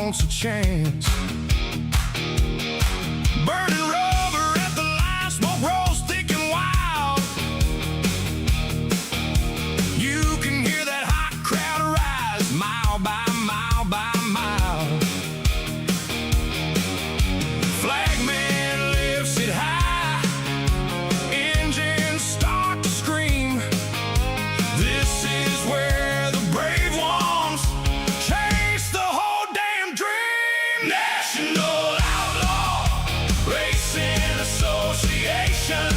wants a chance. Burning rubber at the line, smoke rolls thick and wild. You can hear that hot crowd rise, mile by mile by mile. Flagman lifts it high, engines start to scream. This is where the brave ones chase the whole damn dream. National Outlaw Racing Association.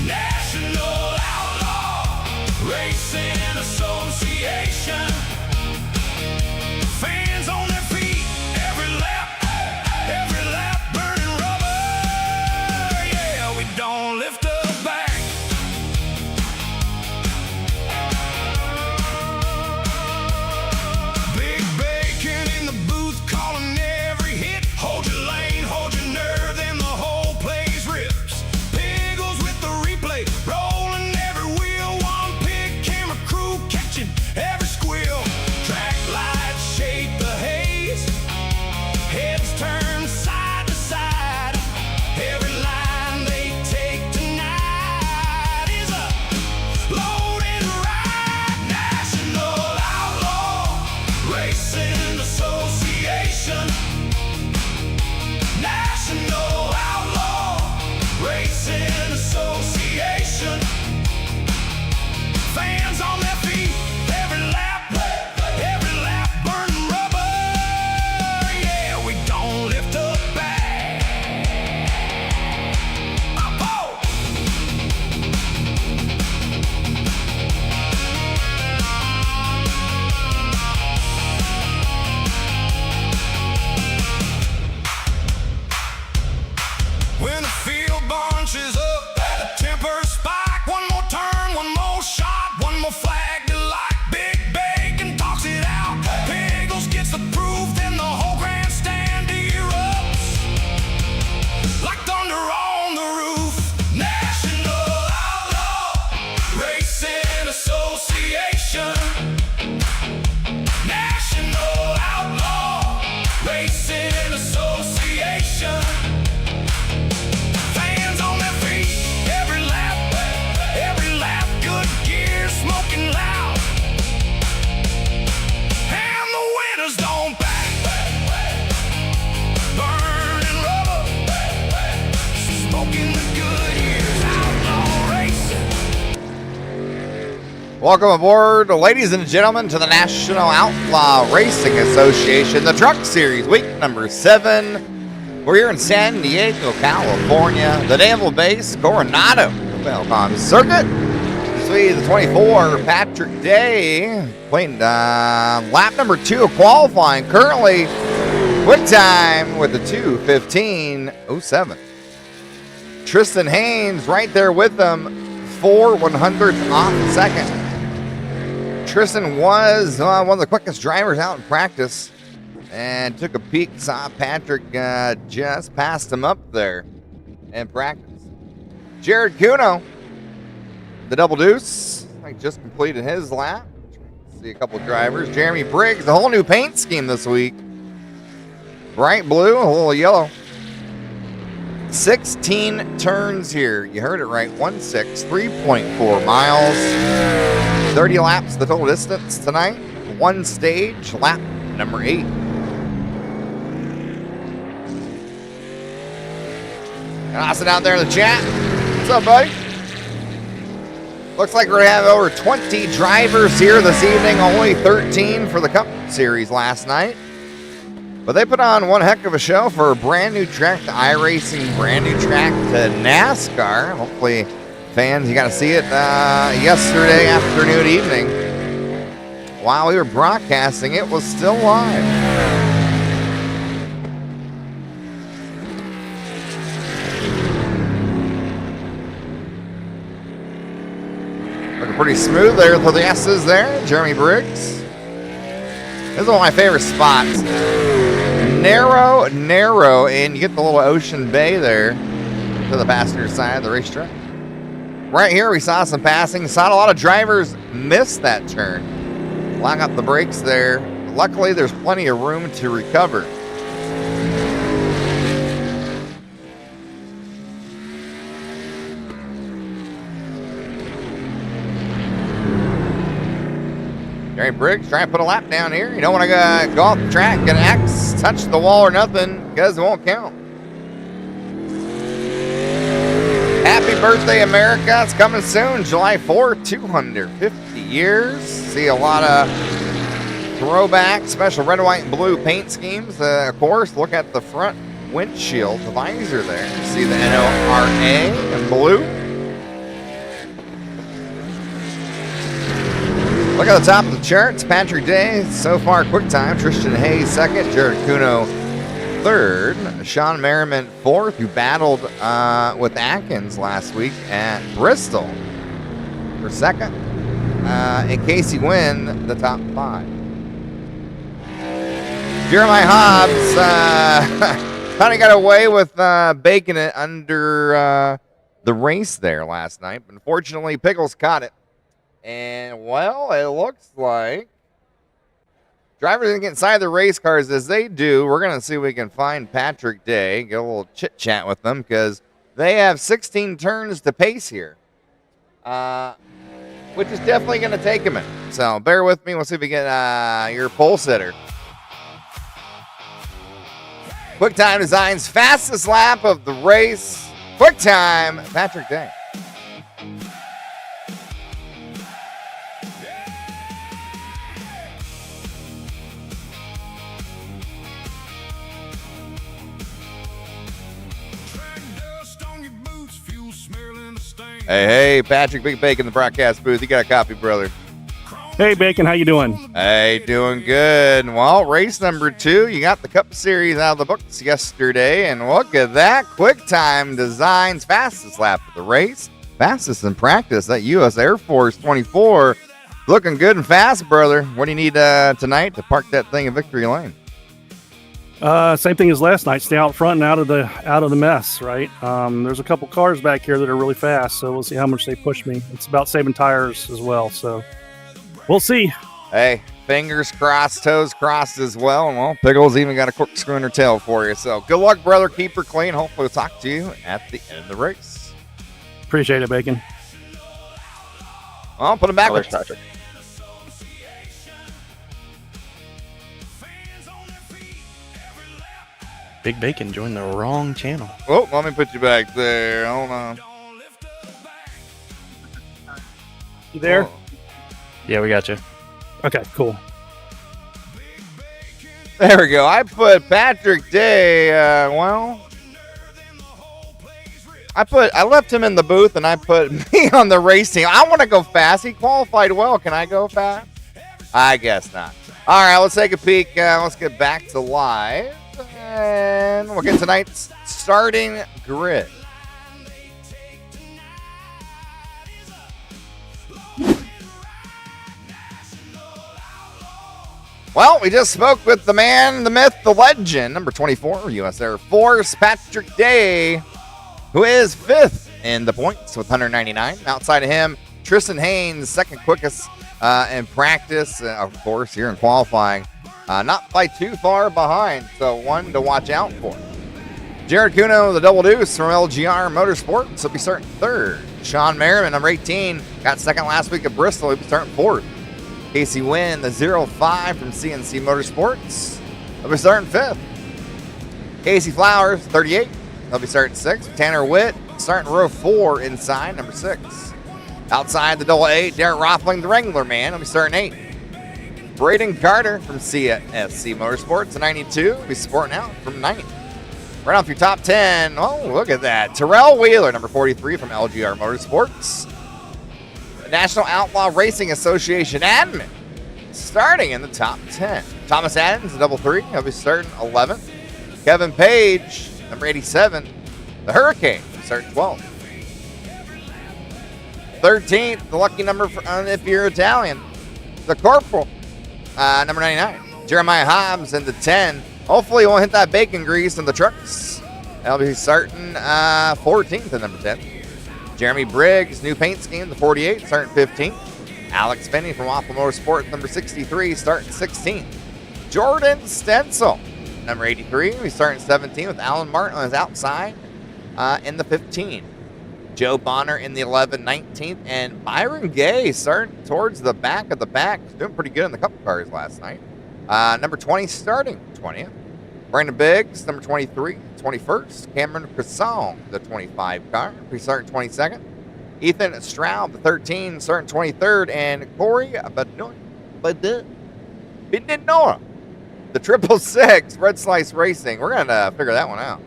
National Outlaw Racing Association. Fans on their feet, every lap burning rubber. Yeah, we don't lift a back. Big bacon in the booth calling every hit. Hold your lane, hold your nerve, then the whole place rips. Piggles with the replay, rolling every wheel. One pig camera crew catching every squeal. Track lights shade the haze, heads turn side to side. Every line they take tonight is a loaded ride. National Outlaw Racing Association. National Outlaw Racing Association. Fans on their feet, every lap burning rubber. Yeah, we don't lift a back. Oh! When the field bunches up, the temper spike. One more turn, one more shot, one more flag to like. Big bacon talks it out. Piggles gets the proof, then the whole grandstand erupts like thunder on the roof. National Outlaw Racing Association. National Outlaw Racing Association. Fans on their feet, every lap, good gear smoking loud. And the winners don't back. Burning rubber, smoking the good years, outlaw racing. Welcome aboard, ladies and gentlemen, to the National Outlaw Racing Association, the Truck Series, week number 7. We're here in San Diego, California, the Naval Base, Coronado, QAULCOMM circuit. This will be the 24, Patrick Day, playing lap number 2 of qualifying. Currently, quick time with the 2:15.07. Tristan Haynes right there with them, 4/100th off the second. Tristan was one of the quickest drivers out in practice and took a peek, saw Patrick just passed him up there in practice. Jared Cuno, the double deuce, I just completed his lap. See a couple of drivers. Jeremy Briggs, a whole new paint scheme this week. Bright blue, a little yellow. 16 turns here. You heard it right. 1.6, 3.4 miles. 30 laps the total distance tonight. One stage, lap number 8. And Austin out there in the chat. What's up, buddy? Looks like we're going to have over 20 drivers here this evening. Only 13 for the Cup Series last night. But they put on one heck of a show for a brand new track to iRacing, brand new track to NASCAR. Hopefully, fans, you got to see it yesterday afternoon, evening. While we were broadcasting, it was still live. Looking pretty smooth there with the S's there. Jeremy Briggs. This is one of my favorite spots. Narrow, and you get the little ocean bay there to the passenger side of the racetrack. Right here, we saw some passing. Saw a lot of drivers miss that turn. Lock up the brakes there. Luckily, there's plenty of room to recover. Jeremy Briggs trying to put a lap down here. You don't want to go off the track, get an axe, touch the wall or nothing, because it won't count. Happy birthday, America. It's coming soon, July 4th, 250 years. See a lot of throwback, special red, white, and blue paint schemes. Of course, look at the front windshield, the visor there. See the NORA in blue. Look at the top of the charts. Patrick Day, so far, quick time. Tristan Hayes, second. Jared Kuno, third. Sean Merriman, fourth, who battled with Atkins last week at Bristol for second. And Casey Wynn, the top five. Jeremiah Hobbs kind of got away with baking it under the race there last night. But unfortunately, Pickles caught it. And, well, it looks like drivers didn't get inside the race cars as they do. We're going to see if we can find Patrick Day, get a little chit-chat with them, because they have 16 turns to pace here, which is definitely going to take a minute. So bear with me. We'll see if we get your pole sitter. Quick Time Design's fastest lap of the race. Quick Time, Patrick Day. Hey, Patrick, Big Bacon, the broadcast booth. You got a copy, brother. Hey, Bacon, how you doing? Hey, doing good. Well, race number 2, you got the Cup Series out of the books yesterday, and look at that. Quick Time Designs fastest lap of the race. Fastest in practice, that U.S. Air Force 24. Looking good and fast, brother. What do you need tonight to park that thing in victory lane? Same thing as last night. Stay out front and out of the mess, right? There's a couple cars back here that are really fast, so we'll see how much they push me. It's about saving tires as well, so we'll see. Hey, fingers crossed, toes crossed as well. And, well, Pickles even got a corkscrew in her tail for you. So good luck, brother. Keep her clean. Hopefully we'll talk to you at the end of the race. Appreciate it, Bacon. Well, put him back with Patrick. Big Bacon joined the wrong channel. Oh, let me put you back there. Hold on. You there? Oh. Yeah, we got you. Okay, cool. There we go. I put Patrick Day, I left him in the booth and I put me on the race team. I want to go fast. He qualified well. Can I go fast? I guess not. All right, let's take a peek. Let's get back to live. And we'll get tonight's starting grid. Well, we just spoke with the man, the myth, the legend, number 24, U.S. Air Force, Patrick Day, who is 5th in the points with 199. Outside of him, Tristan Haynes, second quickest in practice, of course, here in qualifying. Not by too far behind, so one to watch out for. Jared Kuno, the double deuce from LGR Motorsports, will be starting 3rd. Sean Merriman, number 18, got 2nd last week at Bristol. He'll be starting 4th. Casey Wynn, the 05 from CNC Motorsports, he'll be starting 5th. Casey Flowers, 38, he'll be starting 6th. Tanner Witt, starting row 4 inside, number 6. Outside the double 8, Darren Rothling, the Wrangler man, he'll be starting 8. Braden Carter from CSC Motorsports, 92, will be sporting out from 9th. Right off your top 10, oh, look at that. Terrell Wheeler, number 43 from LGR Motorsports. The National Outlaw Racing Association admin, starting in the top 10. Thomas Adams, the double 3, he'll be starting 11th. Kevin Page, number 87, the Hurricane, starting 12th. 13th, the lucky number for, if you're Italian, the Corporal, number 99. Jeremiah Hobbs in the 10. Hopefully he won't hit that bacon grease in the trucks. That'll be starting 14th at number 10. Jeremy Briggs, new paint scheme, the 48, starting 15th. Alex Finney from Outlaw Motorsport, number 63, starting 16th. Jordan STENCELL, number 83. We start in 17 with Alan Martin on his outside in the 15. Joe Bonner in the 11, 19th, and Byron Gay starting towards the back of the pack. Doing pretty good in the couple cars last night. Number 20 starting 20th. Brandon Biggs, number 23, 21st. Cameron Crisson, the 25 car, starting 22nd. Ethan Straub, the 13, starting 23rd. And Corey Nora, the 666, Red Slice Racing. We're going to figure that one out.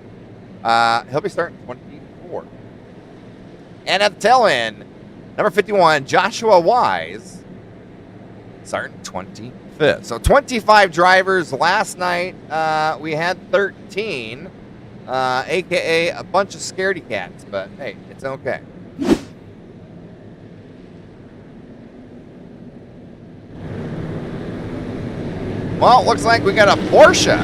He'll be starting 24. And at the tail end, number 51, Joshua Wise, starting 25th. So 25 drivers last night. We had 13, a.k.a. a bunch of scaredy cats. But, hey, it's okay. Well, it looks like we got a Porsche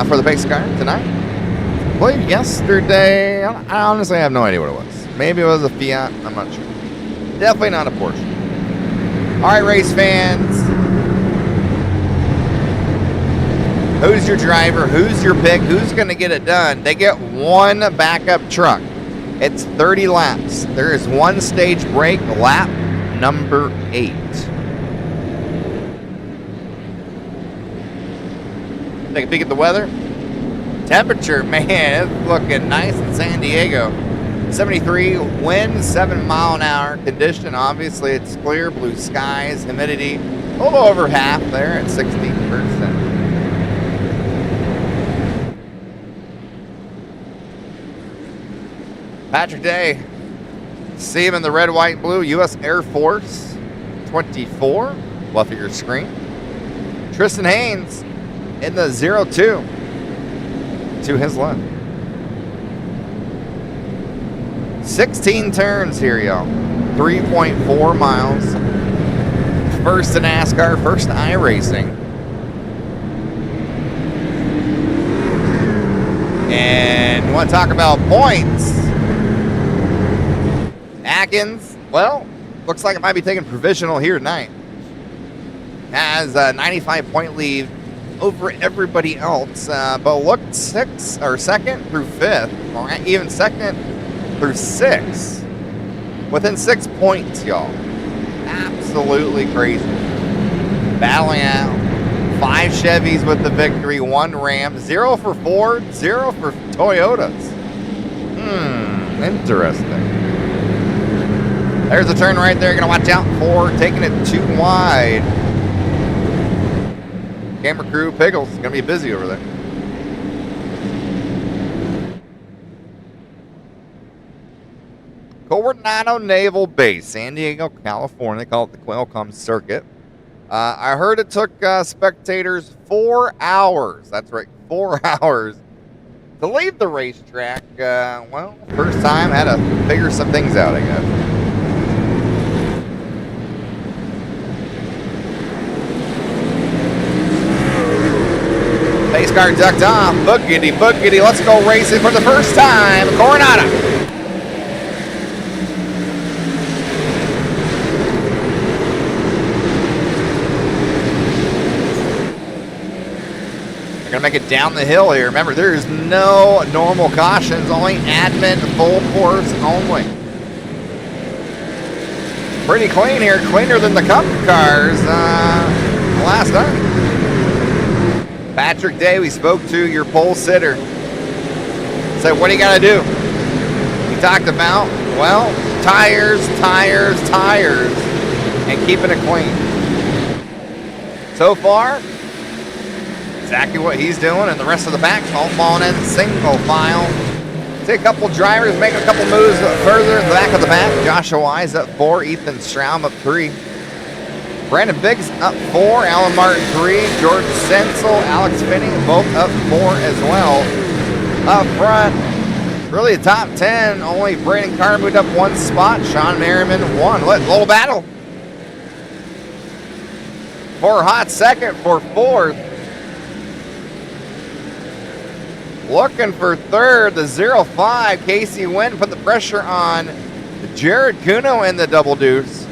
for the base car tonight. I believe yesterday, I honestly have no idea what it was. Maybe it was a Fiat, I'm not sure. Definitely not a Porsche. All right, race fans. Who's your driver? Who's your pick? Who's going to get it done? They get one backup truck. It's 30 laps. There is one stage break, lap number 8. Take a peek at the weather. Temperature, man, it's looking nice in San Diego. 73, wind 7 mile an hour. Condition, obviously, it's clear, blue skies, humidity, a little over half there at 16%. Patrick Day, see him in the red, white, blue, U.S. Air Force 24, left of your screen. Tristan Haynes in the 02. To his left. 16 turns here, y'all. 3.4 miles. First to NASCAR, first to iRacing. And you want to talk about points? Atkins, well, looks like it might be taking provisional here tonight. Has a 95-point lead over everybody else, but looked second through 5th, or even second through 6th, within 6 points, y'all. Absolutely crazy. Battling out. 5 Chevys with the victory, 1 Ram, 0 for Ford, 0 for Toyotas. Interesting. There's a turn right there. Gonna watch out for taking it too wide. Camera crew, Pickles, gonna be busy over there. Coronado Naval Base, San Diego, California. They call it the QAULCOMM circuit. I heard it took spectators 4 hours. That's right, 4 hours to leave the racetrack. Well, first time, had to figure some things out, I guess. Pace car ducked off. Boogity, boogity. Let's go racing for the first time. Coronado. They're going to make it down the hill here. Remember, there is no normal cautions, only admin, full course only. Pretty clean here. Cleaner than the Cup cars last time. Patrick Day, we spoke to your pole sitter. Said, what do you got to do? He talked about, well, tires, and keeping it clean. So far, exactly what he's doing, and the rest of the pack all falling in single file. See a couple drivers making a couple moves further in the back of the pack. Joshua Wise up 4, Ethan Straub up 3. Brandon Biggs up 4, Alan Martin 3, George STENCELL, Alex Finney both up 4 as well. Up front, really the top 10, only Braden Carr moved up 1 spot, Sean Merriman 1. Little battle for a hot second for 4th. Looking for 3rd, the 05, Casey Wynn put the pressure on Jared Cuno in the double deuce.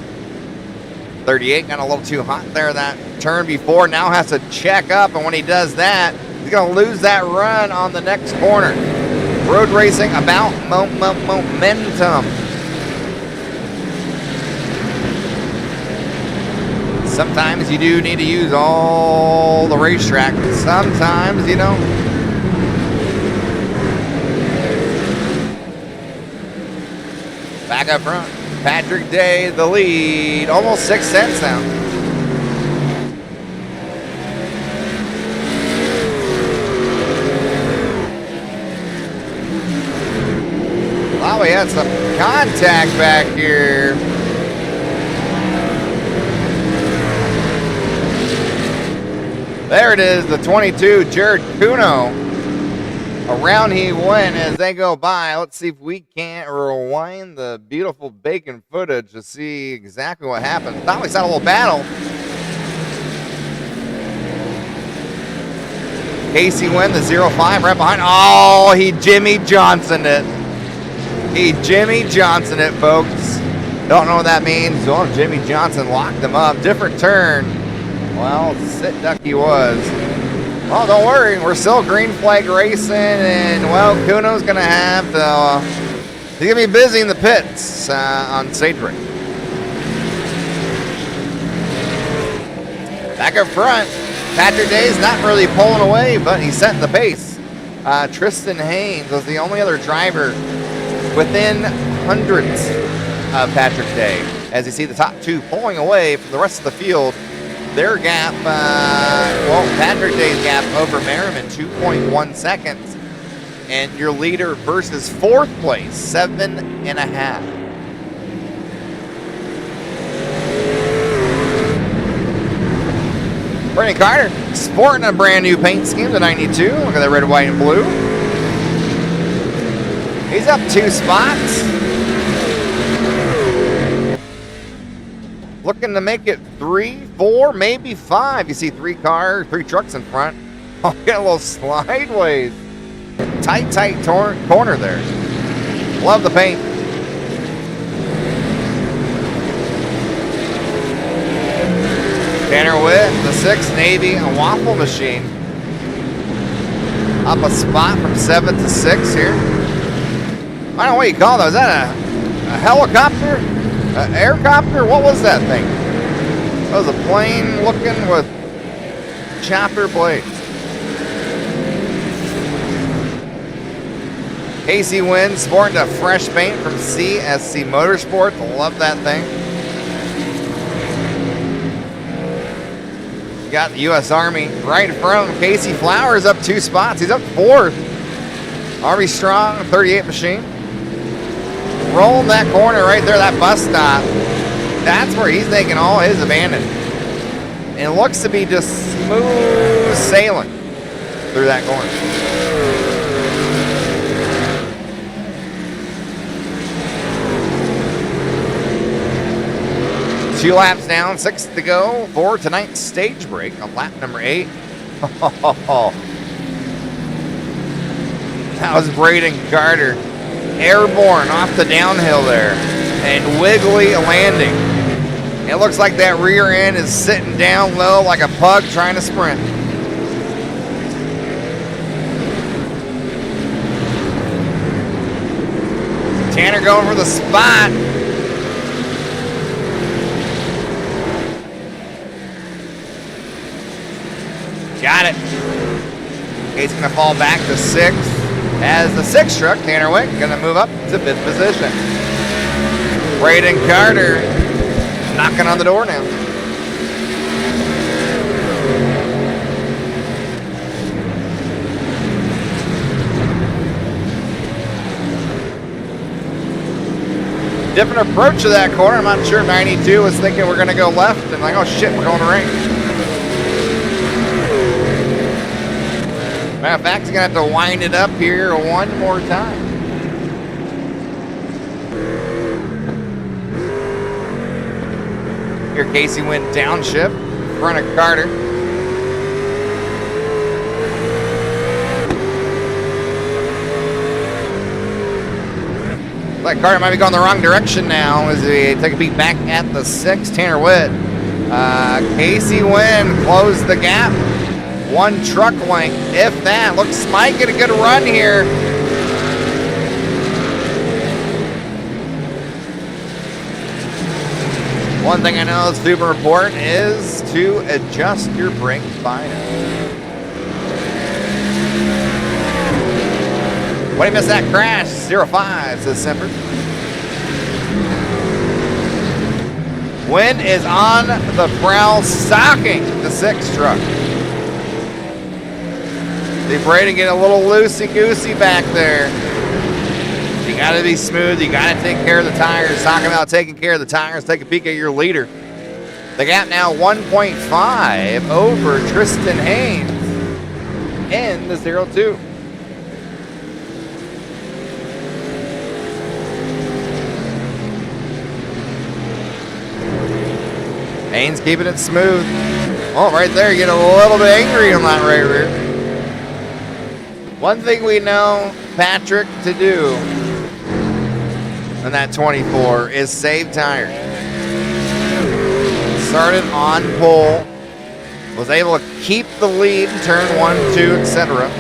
38 got a little too hot there that turn before. Now has to check up, and when he does that, he's going to lose that run on the next corner. Road racing about momentum. Sometimes you do need to use all the racetrack. Sometimes, you know. Back up front. Patrick Day, the lead. Almost 6 cents now. Wow, we had some contact back here. There it is, the 22, Jared Kuno. Around he went as they go by. Let's see if we can't rewind the beautiful bacon footage to see exactly what happened. Thought we saw a little battle. Casey win the 0-5 right behind. Oh, he Jimmy Johnsoned it. He Jimmy Johnsoned it, folks. Don't know what that means. Well, Jimmy Johnson locked him up. Different turn. Well, sit duck he was. Well, don't worry. We're still green flag racing, and, well, Kuno's going to have to, he's going to be busy in the pits on stage break. Back up front, Patrick Day's not really pulling away, but he's setting the pace. Tristan Haynes was the only other driver within hundreds of Patrick Day. As you see the top two pulling away from the rest of the field. Their gap, well, Patrick Day's gap over Merriman, 2.1 seconds. And your leader versus fourth place, 7.5. Brandon Carter sporting a brand new paint scheme, the 92. Look at that red, white, and blue. He's up 2 spots. Looking to make it 3, 4, maybe 5. You see 3 trucks in front. Oh, get a little slideways. Tight corner there. Love the paint. Tanner Witt, the 6 Navy, a waffle machine. Up a spot from 7 to 6 here. I don't know what you call those. Is that a helicopter? An aircopter? What was that thing? That was a plane looking with chopper blades. Casey wins, sporting a fresh paint from CSC Motorsports. Love that thing. Got the U.S. Army right in front of him. Casey Flowers up 2 spots. He's up 4th. Harvey Strong, 38 machine. Rolling that corner right there, that bus stop. That's where he's taking all his abandon. And it looks to be just smooth sailing through that corner. Two laps down, 6 to go for tonight's stage break on lap number 8. That was Braden Carter. Airborne off the downhill there. And wiggly landing. It looks like that rear end is sitting down low like a pug trying to sprint. Tanner going for the spot. Got it. He's going to fall back to 6th. As the 6th truck, Tanner Wick, going to move up to 5th position. Braden Carter knocking on the door now. Different approach to that corner. I'm not sure 92 was thinking we're going to go left and like, oh shit, we're going right. Matter of fact, he's going to have to wind it up here one more time. Here Casey went downshift in front of Carter. Like Carter might be going the wrong direction now as he take a peek back at the 6. Tanner Witt Casey Wynn closed the gap. 1 truck length, if that. Looks might get a good run here. One thing I know is super important is to adjust your brake bias. Way to miss that crash. 05 says Semper. Wynn is on the prowl, stalking the 6 truck. See Braden get a little loosey-goosey back there. You gotta be smooth, you gotta take care of the tires. Talking about taking care of the tires, take a peek at your leader. The gap now 1.5 over Tristan Haynes in the 02. Haynes keeping it smooth. Oh, right there, get a little bit angry on that right rear. One thing we know Patrick to do in that 24 is save tires. Started on pole, was able to keep the lead, turn 1, 2, etc.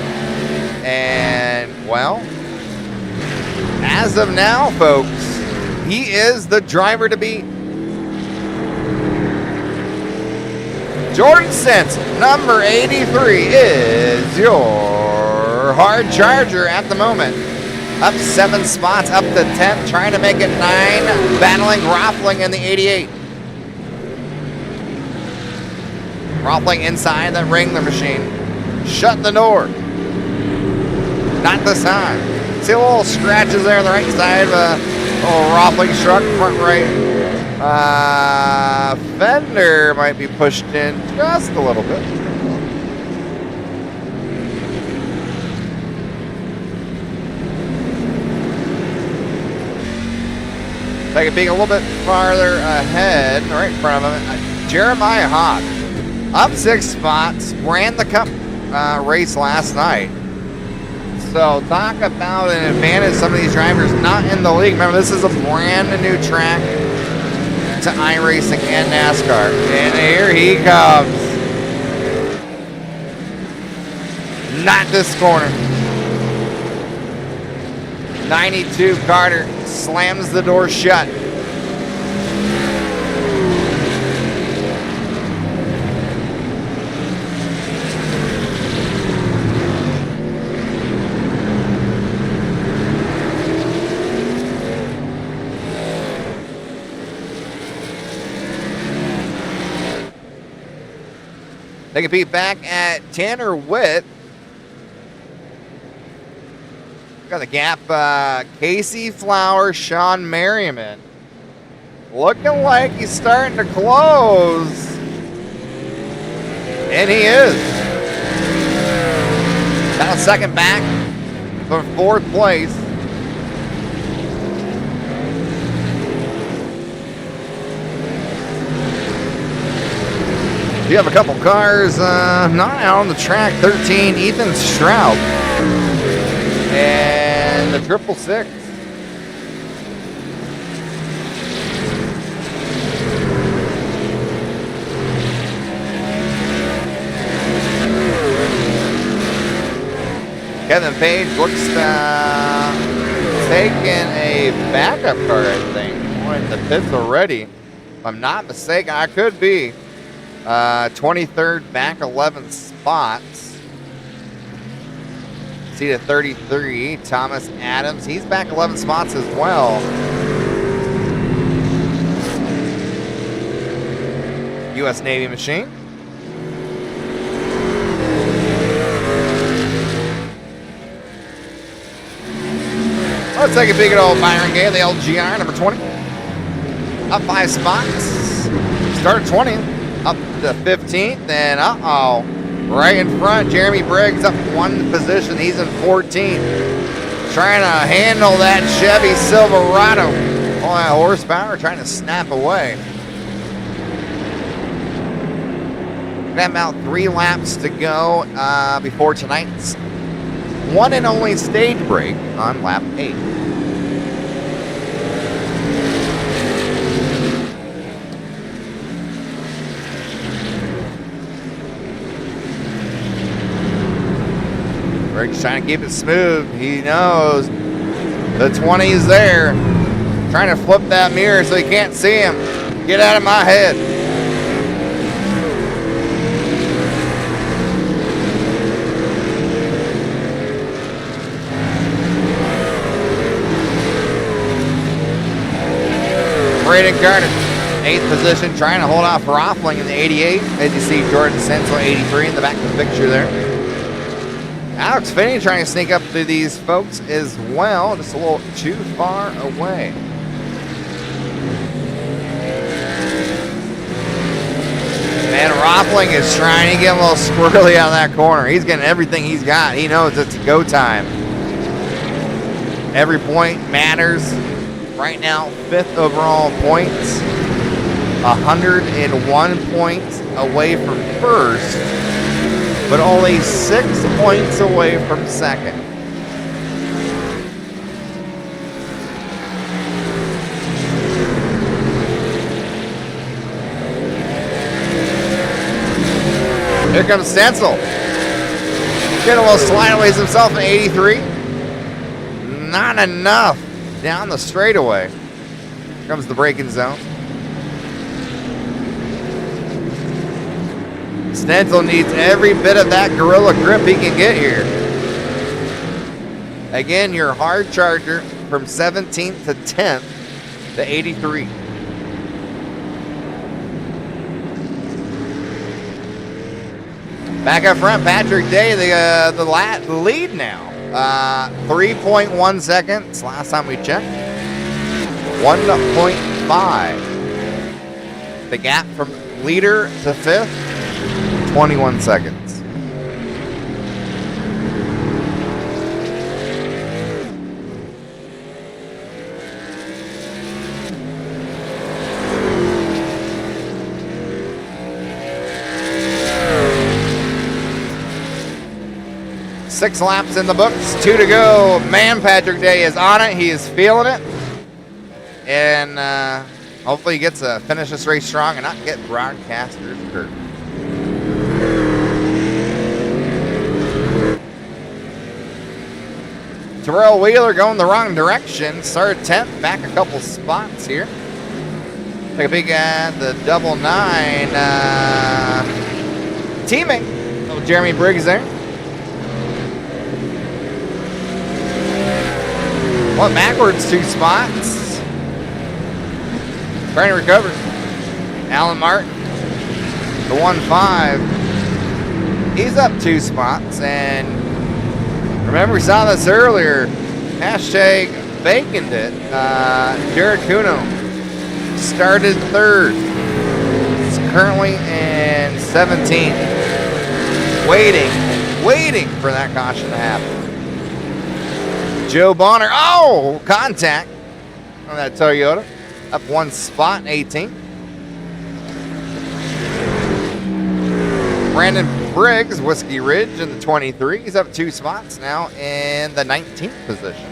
And, well, as of now, folks, he is the driver to beat. Jordan Stencell, number 83, is your hard charger at the moment. Up 7 spots, up to 10th, trying to make it 9, battling Roffling in the 88. Roffling inside the Wrangler machine. Shut the door. Not this time. See a little scratches there on the right side of a little Roffling truck, front right. Fender might be pushed in just a little bit. Take a peek a little bit farther ahead, right in front of him. Jeremiah Hawk, up 6 spots, ran the Cup race last night. So talk about an advantage. Some of these drivers not in the league. Remember, this is a brand new track to iRacing and NASCAR. And here he comes. Not this corner. 92 Carter slams the door shut. Take a peek back at Tanner Witt. Got the gap, Casey Flowers, Sean Merriman. Looking like he's starting to close. And he is. Now 2nd back for 4th place. You have a couple cars not out on the track. 13, Ethan Stroud. And the 666. Kevin Page looks taking a backup car, I think. In the pits already. If I'm not mistaken, I could be. 23rd, back 11 spots. Seat at 33, Thomas Adams. He's back 11 spots as well. U.S. Navy machine. Let's take a peek at old Byron Gay, the LGR, number 20. Up 5 spots. Start 20th. Up to 15th, and right in front, Jeremy Briggs up 1 position. He's in 14th. Trying to handle that Chevy Silverado. All that horsepower, trying to snap away. Got about 3 laps to go before tonight's one and only stage break on lap 8. Rick's trying to keep it smooth. He knows the 20 is there. Trying to flip that mirror so he can't see him. Get out of my head. Braden Carter, 8th position, trying to hold off Roffling in the 88. As you see, Jordan STENCELL 83 in the back of the picture there. Alex Finney trying to sneak up to these folks as well, just a little too far away. Man, Roffling is trying to get a little squirrely out of that corner. He's getting everything he's got. He knows it's go time. Every point matters. Right now, 5th overall points. 101 points away from first, but only 6 points away from second. Here comes STENCELL. Getting a little slideways himself in 83. Not enough down the straightaway. Here comes the braking zone. STENCELL needs every bit of that gorilla grip he can get here. Again, your hard charger from 17th to 10th to 83. Back up front, Patrick Day, the lead now. 3.1 seconds last time we checked. 1.5. The gap from leader to 5th, 21 seconds. Six laps in the books, 2 to go. Man, Patrick Day is on it. He is feeling it. And hopefully he gets to finish this race strong and not get broadcasters hurt. Terrell Wheeler going the wrong direction. Started 10th, back a couple spots here. Take a peek at the double 9. Teammate, little Jeremy Briggs there. Went backwards 2 spots. Trying to recover. Alan Martin, the 1-5. He's up 2 spots. And remember, we saw this earlier. Hashtag baconed it. Jared Kuno started 3rd. He's currently in 17th. Waiting for that caution to happen. Joe Bonner, contact on that Toyota. Up 1 spot, 18th. Brandon Briggs, Whiskey Ridge in the 23. He's up 2 spots now in the 19th position.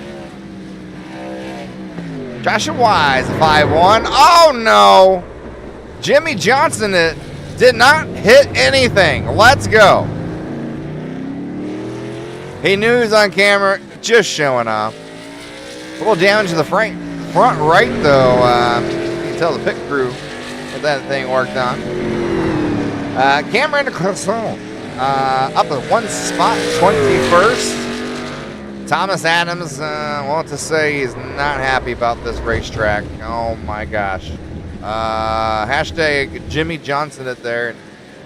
Joshua Wise, 5-1. Oh no! Jimmy Johnson did not hit anything. Let's go. He knew he was on camera. Just showing off. A little damage to the front right, though. You can tell the pit crew what that thing worked on. Cameron Croissant up at 1 spot, 21st. Thomas Adams, want to say he's not happy about this racetrack. Oh my gosh. Hashtag Jimmy Johnson it there.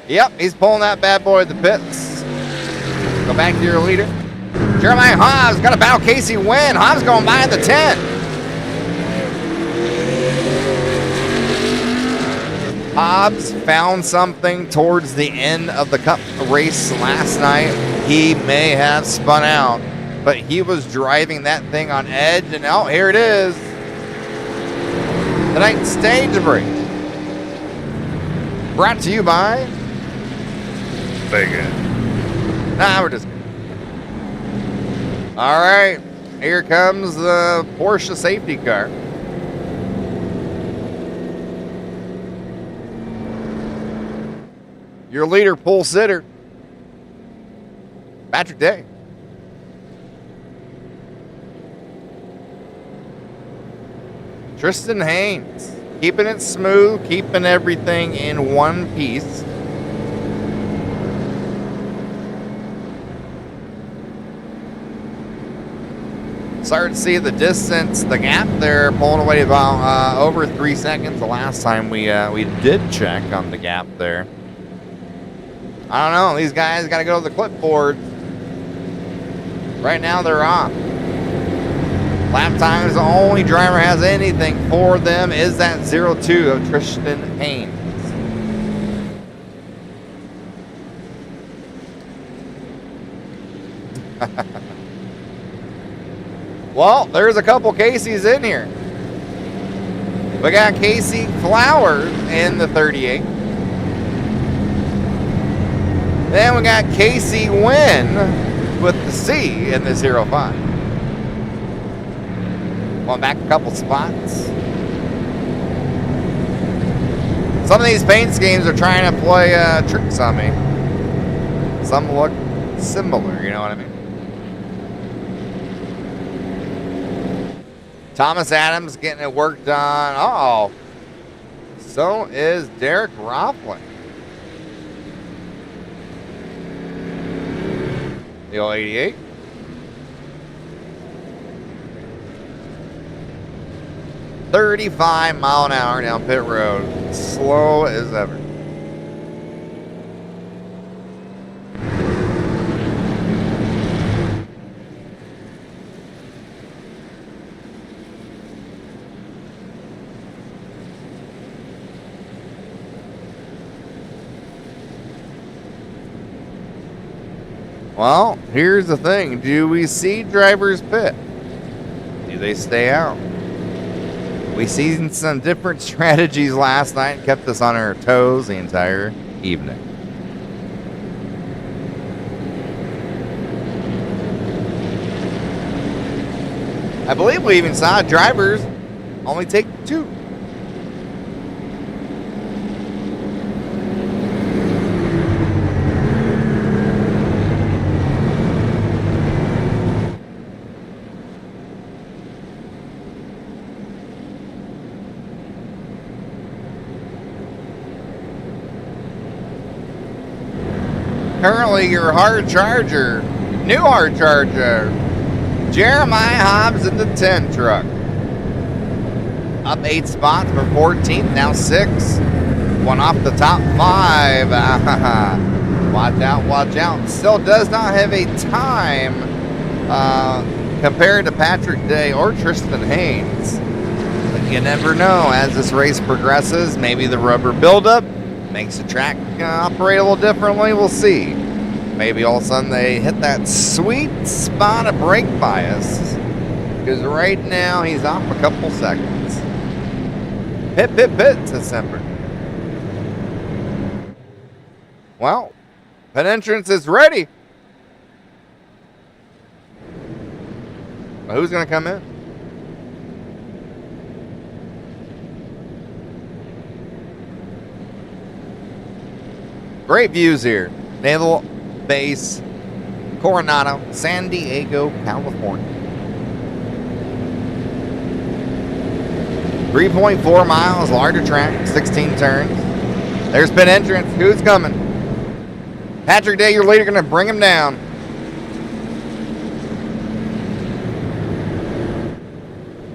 Yep, he's pulling that bad boy at the pits. Go back to your leader. Jeremiah Hobbs got to battle Casey Wynn. Hobbs going by at the 10. Hobbs found something towards the end of the Cup race last night. He may have spun out, but he was driving that thing on edge, and here it is. The night stage break. Brought to you by Vegas. Nah, we're just. All right, here comes the Porsche safety car. Your leader, pole sitter, Patrick Day. Tristan Haynes, keeping it smooth, keeping everything in one piece. Start to see the distance, the gap there, pulling away about over 3 seconds. The last time we did check on the gap there. I don't know. These guys got to go to the clipboard. Right now they're off. Lap times, the only driver has anything for them is that 02 of Tristan Haynes. Well, there's a couple Casey's in here. We got Casey Flowers in the 38. Then we got Casey Wynn with the C in the 05. Going back a couple spots. Some of these paint schemes are trying to play tricks on me. Some look similar, you know what I mean? Thomas Adams getting it worked on. Uh-oh. So is Derek Rofflin. The old 88. $35 mile an hour down pit road. Slow as ever. Well, here's the thing. Do we see drivers pit? Do they stay out? We seen some different strategies last night and kept us on our toes the entire evening. I believe we even saw drivers only take 2. Currently, your hard charger, new hard charger, Jeremiah Hobbs in the 10 truck. Up 8 spots from 14th, now 6. One off the top 5. Watch out, watch out. Still does not have a time compared to Patrick Day or Tristan Haynes. But you never know as this race progresses. Maybe the rubber buildup makes the track operate a little differently. We'll see. Maybe all of a sudden they hit that sweet spot of brake bias. Because right now he's off a couple seconds. Pit, pit, pit, says Semper. Well, pit entrance is ready. But who's going to come in? Great views here. Naval Base, Coronado, San Diego, California. 3.4 miles, larger track, 16 turns. There's pit entrance. Who's coming? Patrick Day, your leader, going to bring him down.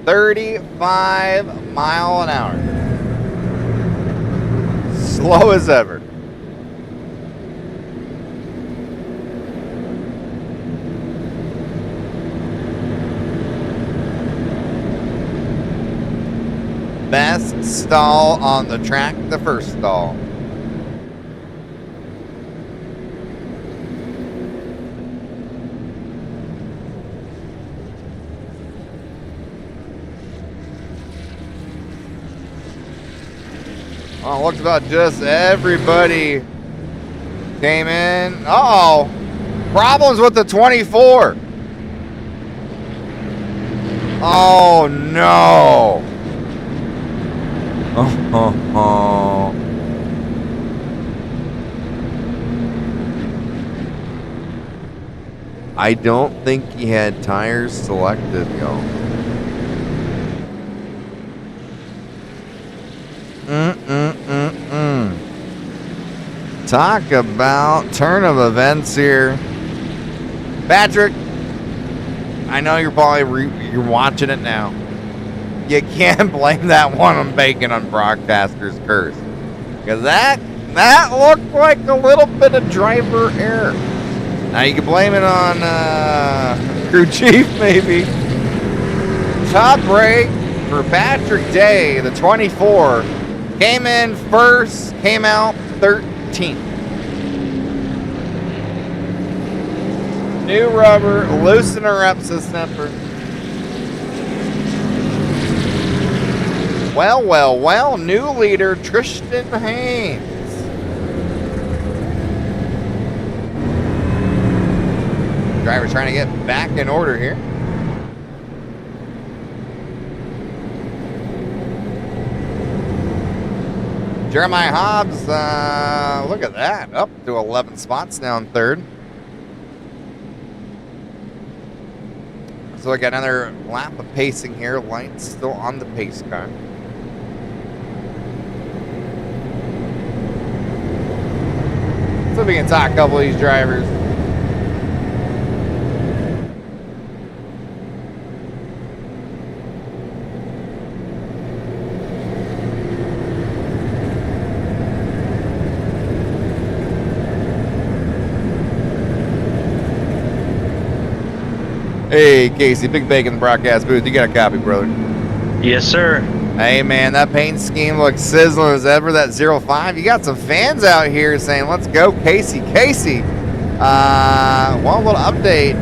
$35 mile an hour. Slow as ever. Best stall on the track, the first stall. Oh, looks about just everybody came in. Uh-oh. Problems with the 24. Oh, no. Oh. I don't think he had tires selected, y'all. Talk about turn of events here. Patrick, I know you're probably you're watching it now. You can't blame that one on Bacon on Broadcaster's curse. Because that looked like a little bit of driver error. Now you can blame it on crew chief maybe. Top break for Patrick Day, the 24. Came in first, came out 13th. New rubber, loosen her up, Snapper. Well, new leader, Tristan Haynes. Driver trying to get back in order here. Jeremiah Hobbs, look at that, up to 11 spots now in third. So I got another lap of pacing here. Lights still on the pace car. So we can talk a couple of these drivers. Hey, Casey, Big Bacon, the broadcast booth. You got a copy, brother? Yes, sir. Hey, man, that paint scheme looks sizzling as ever, that 05. You got some fans out here saying, let's go, Casey. Casey, one little update.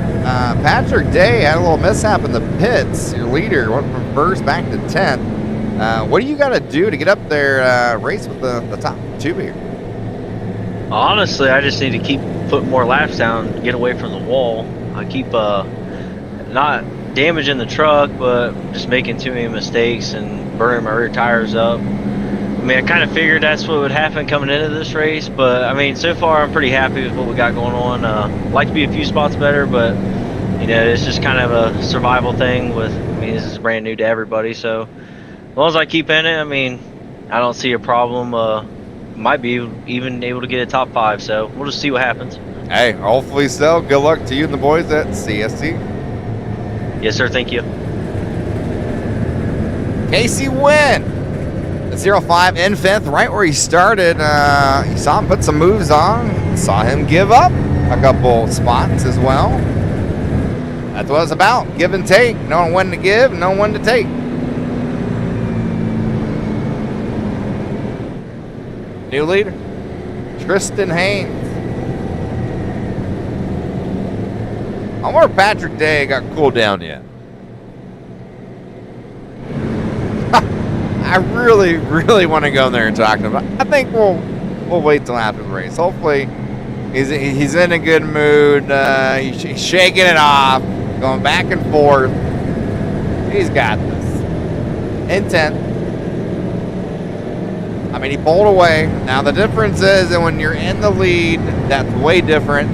Patrick Day had a little mishap in the pits. Your leader went from first back to 10th. What do you got to do to get up there, race with the top two here? Honestly, I just need to keep putting more laps down, get away from the wall. I keep not damaging the truck, but just making too many mistakes and burning my rear tires up. I mean, I kind of figured that's what would happen coming into this race, but I mean, so far I'm pretty happy with what we got going on. Like to be a few spots better, but you know, it's just kind of a survival thing with, I mean, this is brand new to everybody, so as long as I keep in it, I mean, I don't see a problem. Might be even able to get a top 5, so we'll just see what happens. Hey, hopefully so. Good luck to you and the boys at CST. Yes, sir. Thank you. Casey Wynn, the 05 in 5th, right where he started. You saw him put some moves on. Saw him give up a couple spots as well. That's what it's about. Give and take. Knowing when to give, knowing when to take. New leader, Tristan Haynes. I wonder if Patrick Day got cooled down yet. I really want to go there and talk to him. I think we'll wait till after the race. Hopefully, he's in a good mood. He's shaking it off, going back and forth. He's got this. In 10th. I mean, he pulled away. Now the difference is that when you're in the lead, that's way different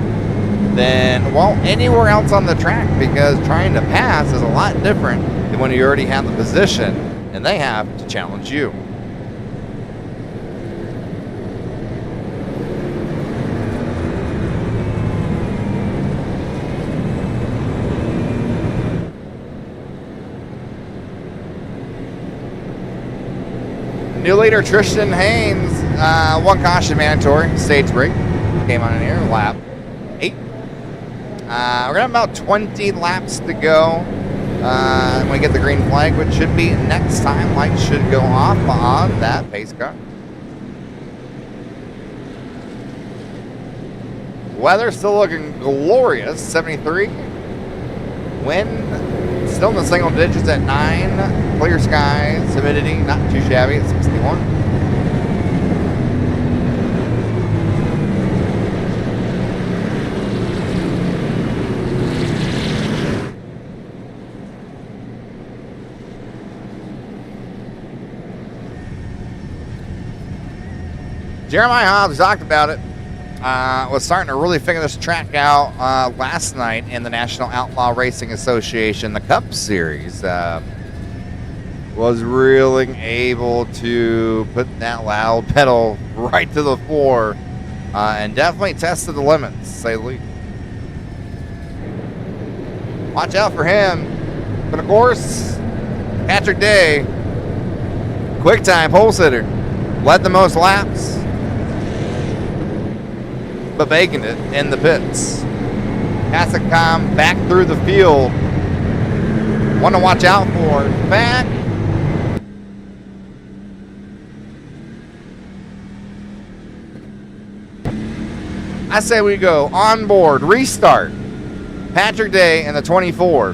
than, well, anywhere else on the track, because trying to pass is a lot different than when you already have the position and they have to challenge you. New leader Tristan Haynes, one caution mandatory, stage break, came on in here, lap 8. We're gonna have about 20 laps to go when we get the green flag, which should be next time. Lights should go off on that pace car. Weather still looking glorious, 73. Wind still in the single digits at 9. Clear skies, humidity not too shabby at 61. Jeremiah Hobbs talked about it. Was starting to really figure this track out last night in the National Outlaw Racing Association, the Cup Series. Was really able to put that loud pedal right to the floor and definitely tested the limits, to say the least. Watch out for him. But of course, Patrick Day, quick time pole sitter, led the most laps, but making it in the pits. ADKINS back through the field. One to watch out for. Back. I say we go on board, restart. Patrick Day and the 24.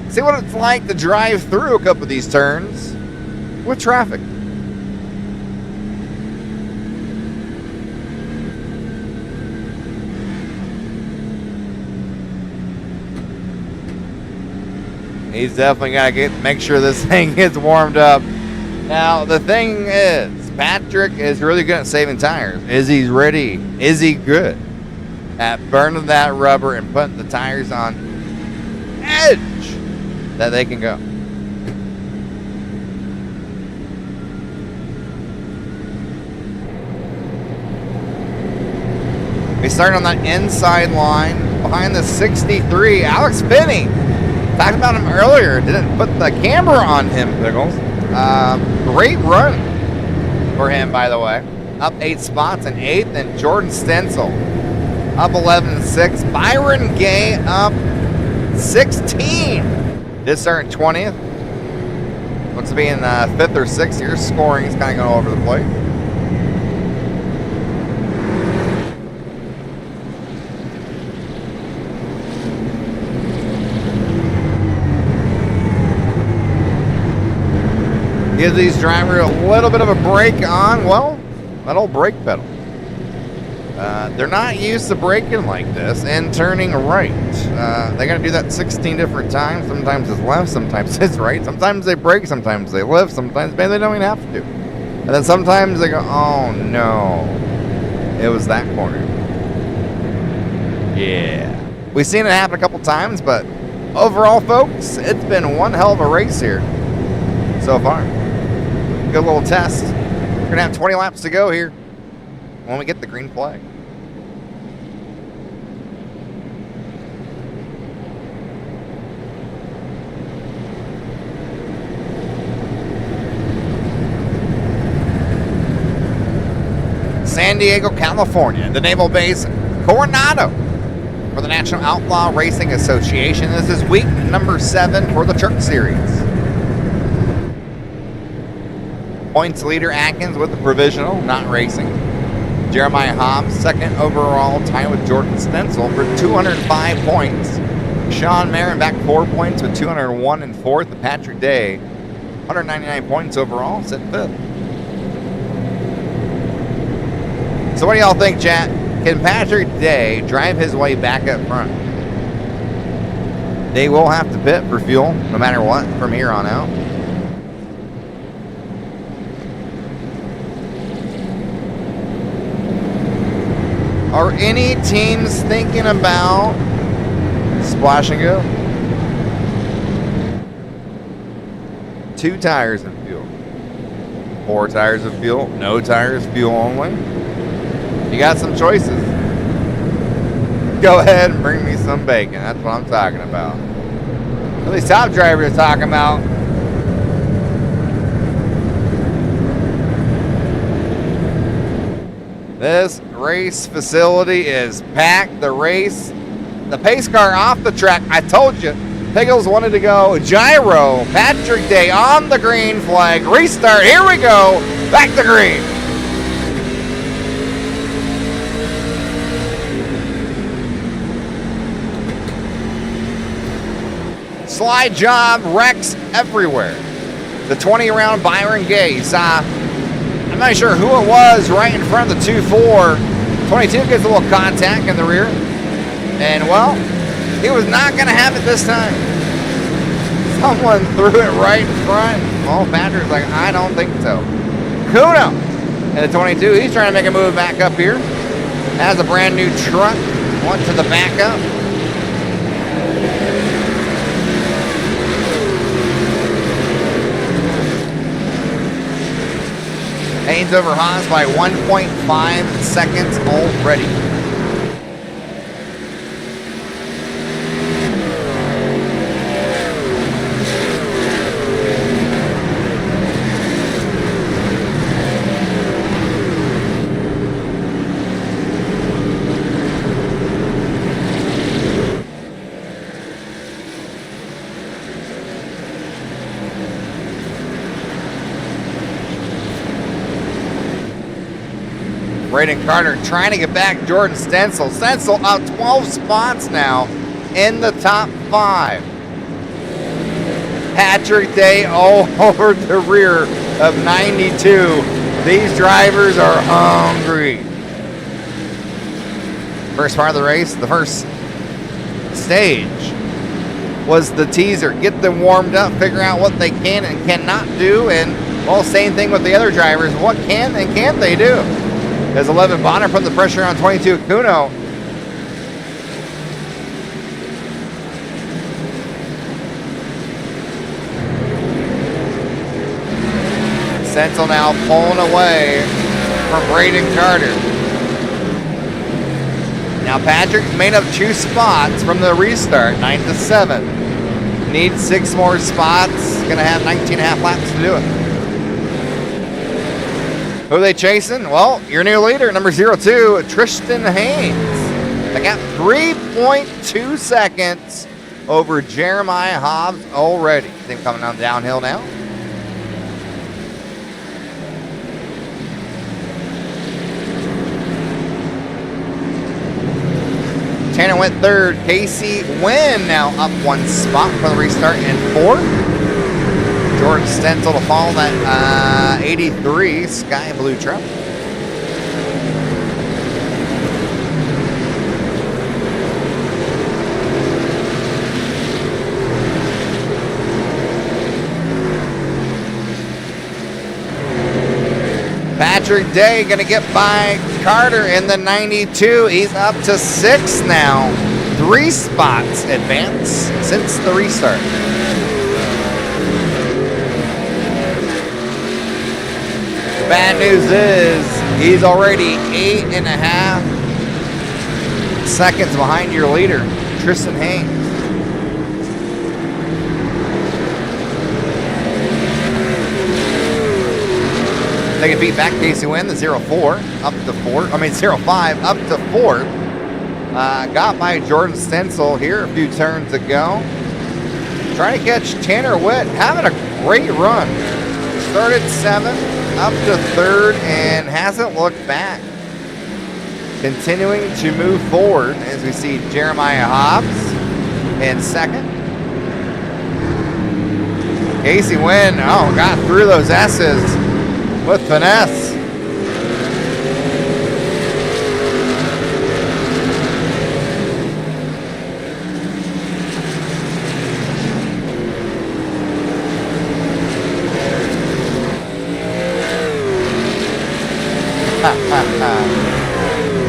See what it's like to drive through a couple of these turns with traffic. He's definitely got to make sure this thing gets warmed up. Now, the thing is, Patrick is really good at saving tires. Is he ready? Is he good at burning that rubber and putting the tires on edge that they can go? We start on that inside line behind the 63. Alex Finney. Talked about him earlier. Didn't put the camera on him, Pickles. Great run for him, by the way. Up 8 spots in 8th. And Jordan STENCELL up 11 and 6. Byron Gay up 16. Did start in 20th. Looks to be in 5th or 6th here. Scoring is kind of going all over the place. Gives these drivers a little bit of a brake on, well, that old brake pedal. They're not used to braking like this and turning right. They got to do that 16 different times. Sometimes it's left, sometimes it's right. Sometimes they brake, sometimes they lift, sometimes maybe they don't even have to. And then sometimes they go, oh no, it was that corner. Yeah. We've seen it happen a couple times, but overall, folks, it's been one hell of a race here so far. Good little test. We're going to have 20 laps to go here when we get the green flag. San Diego, California, the naval base Coronado for the National Outlaw Racing Association. This is week number 7 for the Truck Series. Points leader Atkins with the provisional, not racing. Jeremiah Hobbs, second overall, tied with Jordan STENCELL for 205 points. Sean Marin back 4 points with 201 in 4th. And Patrick Day, 199 points overall, sit 5th. So what do y'all think, chat? Can Patrick Day drive his way back up front? They will have to pit for fuel, no matter what, from here on out. Are any teams thinking about splash and go? 2 tires of fuel. 4 tires of fuel. No tires, fuel only. You got some choices. Go ahead and bring me some bacon. That's what I'm talking about. At least top drivers are talking about. This race facility is packed. The pace car off the track. I told you, Pickles wanted to go gyro. Patrick Day on the green flag. Restart. Here we go. Back to green. Slide job, wrecks everywhere. The 20-round Byron Gay. You saw, I'm not sure who it was right in front of the 2-4. 22 gets a little contact in the rear. And, well, he was not going to have it this time. Someone threw it right in front. Oh, Patrick's like, I don't think so. Kuno at the 22. He's trying to make a move back up here. Has a brand new truck. Went to the backup. Gains over Haas by 1.5 seconds already. Braden Carter trying to get back Jordan Stencel. Stencel up 12 spots now in the top 5. Patrick Day all over the rear of 92. These drivers are hungry. First part of the race, the first stage was the teaser. Get them warmed up, figure out what they can and cannot do, and well, same thing with the other drivers. What can and can't they do? As 11 Bonner put the pressure on 22 Kuno. Stencel now pulling away from Braden Carter. Now Patrick made up 2 spots from the restart, 9 to 7. Needs 6 more spots. Gonna have 19.5 laps to do it. Who are they chasing? Well, your new leader, number 02, Tristan Haynes. They got 3.2 seconds over Jeremiah Hobbs already. See him coming down downhill now. Tanner went 3rd. Casey Wynn now up 1 spot for the restart in 4th. Jordan Stencel to follow that 83 Sky Blue truck. Patrick Day gonna get by Carter in the 92. He's up to 6 now. 3 spots advance since the restart. Bad news is he's already 8.5 seconds behind your leader, Tristan Haynes. They can beat back Casey Wynn, the 04, up to 4. I mean 05, up to 4th. Got by Jordan Stencel here a few turns ago. Trying to catch Tanner Witt, having a great run. Started 7th. Up to 3rd and hasn't looked back. Continuing to move forward as we see Jeremiah Hobbs in 2nd. Casey Wynn, got through those S's with finesse.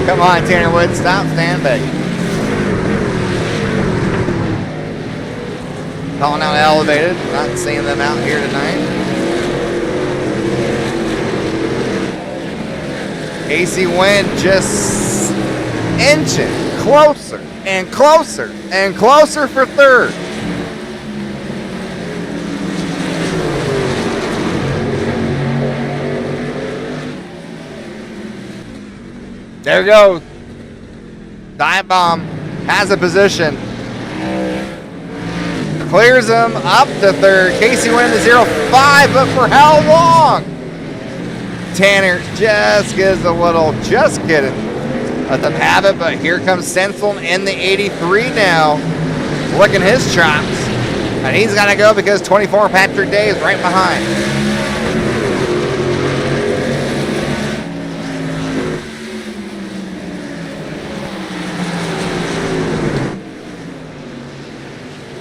Come on, Tanner Wood, stop sandbagging. Calling out elevated, not seeing them out here tonight. Casey Wynn just inching closer and closer and closer for 3rd. There goes. Dive Bomb has a position. Clears him up to 3rd. Casey Wynn to 05, but for how long? Tanner just gives a little, just kidding. Let them have it, but here comes Stencel in the 83 now. Licking his chops. And he's got to go because 24 Patrick Day is right behind.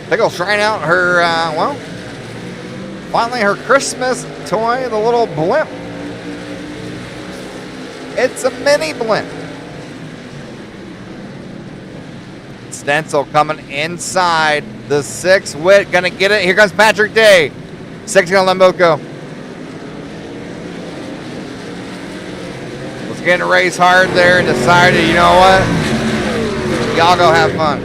Pickle's trying out her, finally her Christmas toy, the little blimp. It's a mini blimp. Stencel coming inside the 6. Witt gonna get it. Here comes Patrick Day. 6 gonna let Moko. was getting to race hard there and decided, you know what? Y'all go have fun.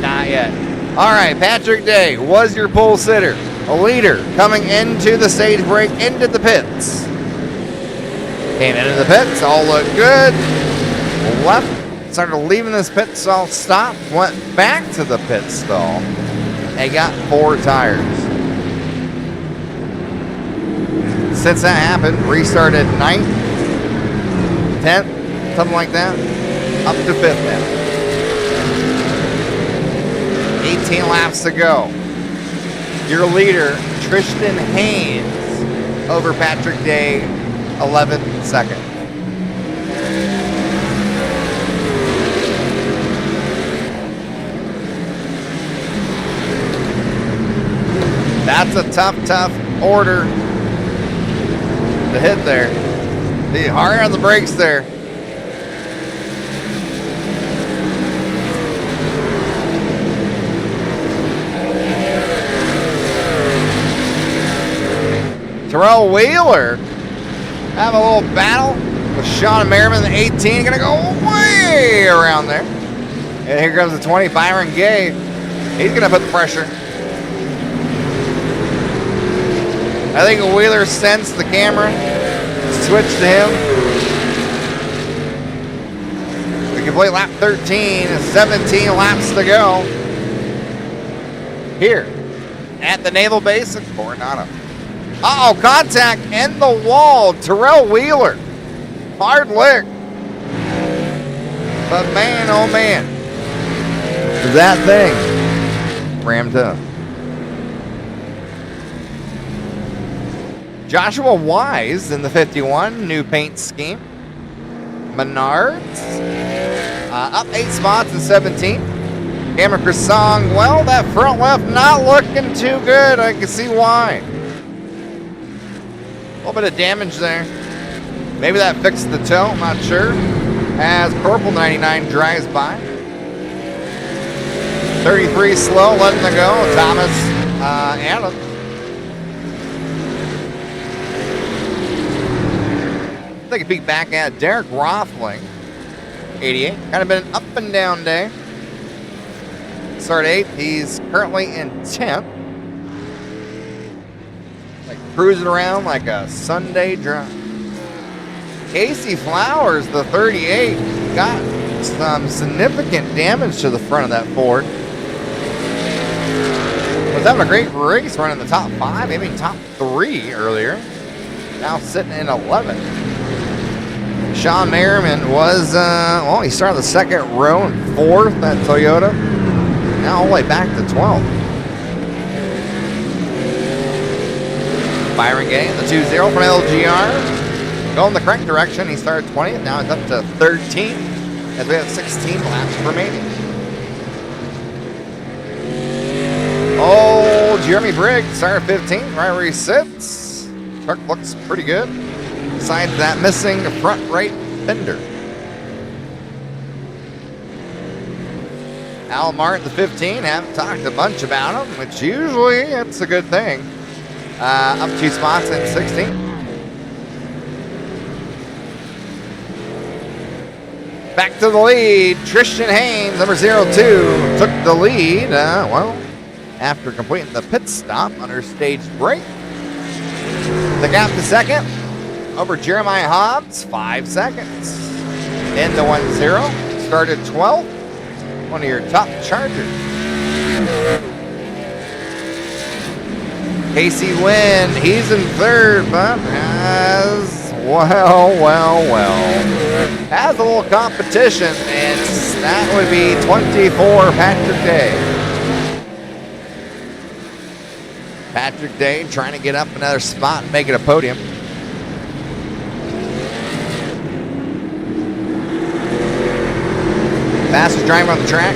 Not yet. All right, Patrick Day was your pole sitter. A leader coming into the stage break, into the pits. Came into the pits, all looked good. Left, started leaving this pit stall, stopped, went back to the pit stall, and got 4 tires. Since that happened, restarted 9th, 10th, something like that, up to 5th now. 18 laps to go. Your leader, Tristan Haynes, over Patrick Day, 11th second. That's a tough order to hit there. Be hard on the brakes there. Terrell Wheeler have a little battle with Sean Merriman, the 18, gonna go way around there. And here comes the 20, Byron Gay. He's gonna put the pressure. I think Wheeler sensed the camera, switched to him. We complete lap 13, 17 laps to go. Here at the Naval Base in Coronado. Uh-oh, contact in the wall. Terrell Wheeler. Hard lick. But man, oh man. That thing rammed up. Joshua Wise in the 51, new paint scheme. Menards up 8 spots in 17. Cameron Crisong, well, that front left not looking too good. I can see why. A little bit of damage there. Maybe that fixed the toe, I'm not sure. As Purple 99 drives by. 33 slow, letting it go. Thomas Adams. Take a peek back at Derek Rothling, 88. Kind of been an up and down day. Start 8th. He's currently in 10th. Like cruising around like a Sunday drive. Casey Flowers, the 38, got some significant damage to the front of that Ford. Was having a great race, running the top 5, maybe top 3 earlier. Now sitting in 11th. Sean Merriman was, well, he started the second row and 4th at Toyota. Now all the way back to 12th. Byron Gay in the 2-0 from LGR. Going the correct direction. He started 20th. Now it's up to 13th as we have 16 laps remaining. Oh, Jeremy Briggs started 15th, right where he sits. Truck looks pretty good. Besides that missing front right fender. Al Martin, the 15, haven't talked a bunch about him, which usually it's a good thing. Up 2 spots in 16th. Back to the lead, Tristan Haynes, number 02, took the lead, well, after completing the pit stop on her stage break. The gap to second, over Jeremiah Hobbs, 5 seconds. In the 1-0, started 12th, one of your top chargers. Casey Wynn, he's in 3rd, but has, has a little competition, and that would be 24 Patrick Day. Patrick Day trying to get up another spot and make it a podium. Fastest driver on the track,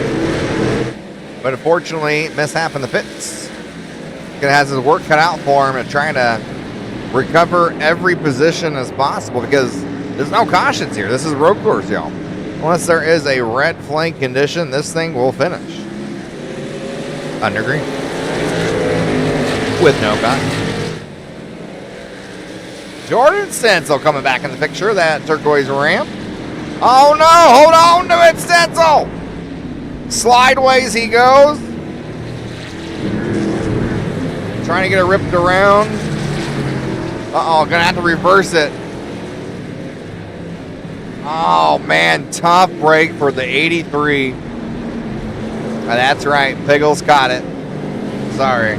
but unfortunately mishap in the pits. He has his work cut out for him and trying to recover every position as possible because there's no cautions here. This is road course, y'all. Unless there is a red flag condition, this thing will finish under green with no caution. Jordan STENCELL coming back in the picture. That turquoise ramp. Oh no! Hold on to it, STENCELL! Slideways he goes. Trying to get it ripped around. Uh-oh, gonna have to reverse it. Oh man, tough break for the 83. That's right, Piggles caught it. Sorry.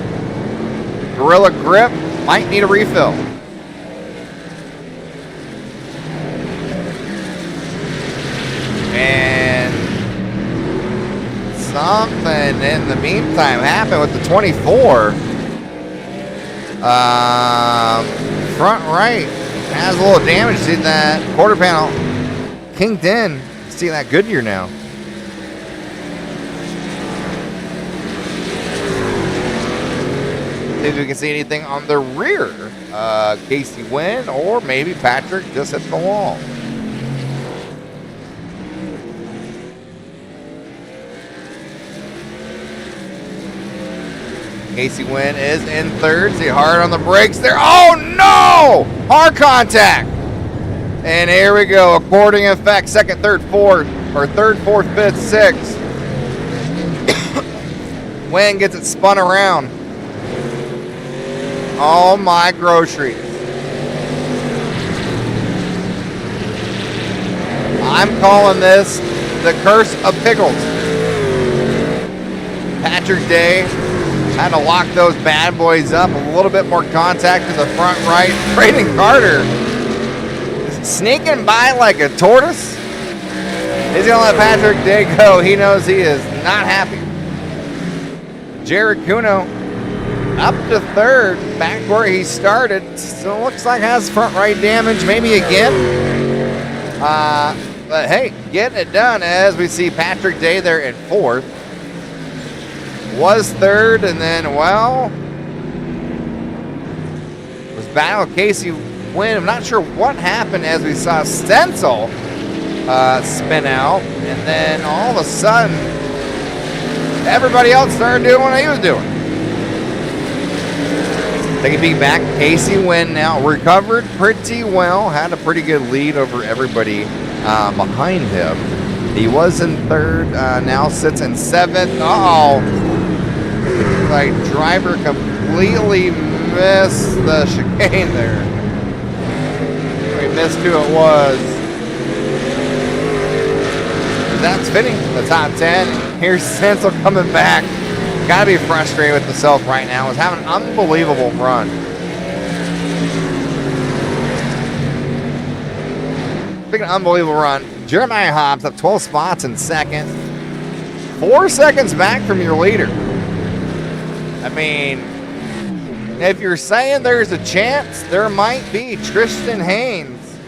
Gorilla Grip might need a refill. And something in the meantime happened with the 24. Front right has a little damage. See that quarter panel kinked in. See that Goodyear now. See if we can see anything on the rear. Casey Wynn or maybe Patrick just hit the wall. Casey Wynn is in third. See, hard on the brakes there. Oh no! Hard contact. And here we go. According effect. Second, third, fourth, or third, fourth, fifth, sixth. Wynn gets it spun around. Oh my groceries. I'm calling this the curse of pickles. Patrick Day had to lock those bad boys up. A little bit more contact to the front right. Braden Carter is sneaking by like a tortoise. He's going to let Patrick Day go. He knows he is not happy. Jared Cuno up to third, back where he started. Still looks like has front right damage, maybe again. But hey, getting it done as we see Patrick Day there in fourth. Was third, and then, well, was battle Casey Wynn. I'm not sure what happened as we saw STENCELL spin out, and then all of a sudden, everybody else started doing what he was doing. Take a peek back. Casey Wynn now recovered pretty well, had a pretty good lead over everybody behind him. He was in third, now sits in seventh. Uh-oh. Like driver completely missed the chicane there. We missed who it was. That's fitting. The top 10. Here's STENCELL coming back. Gotta be frustrated with himself right now. He's having an unbelievable run. Big unbelievable run. Jeremiah Hobbs up 12 spots in second. 4 seconds back from your leader. I mean, if you're saying there's a chance, there might be. Tristan Haynes.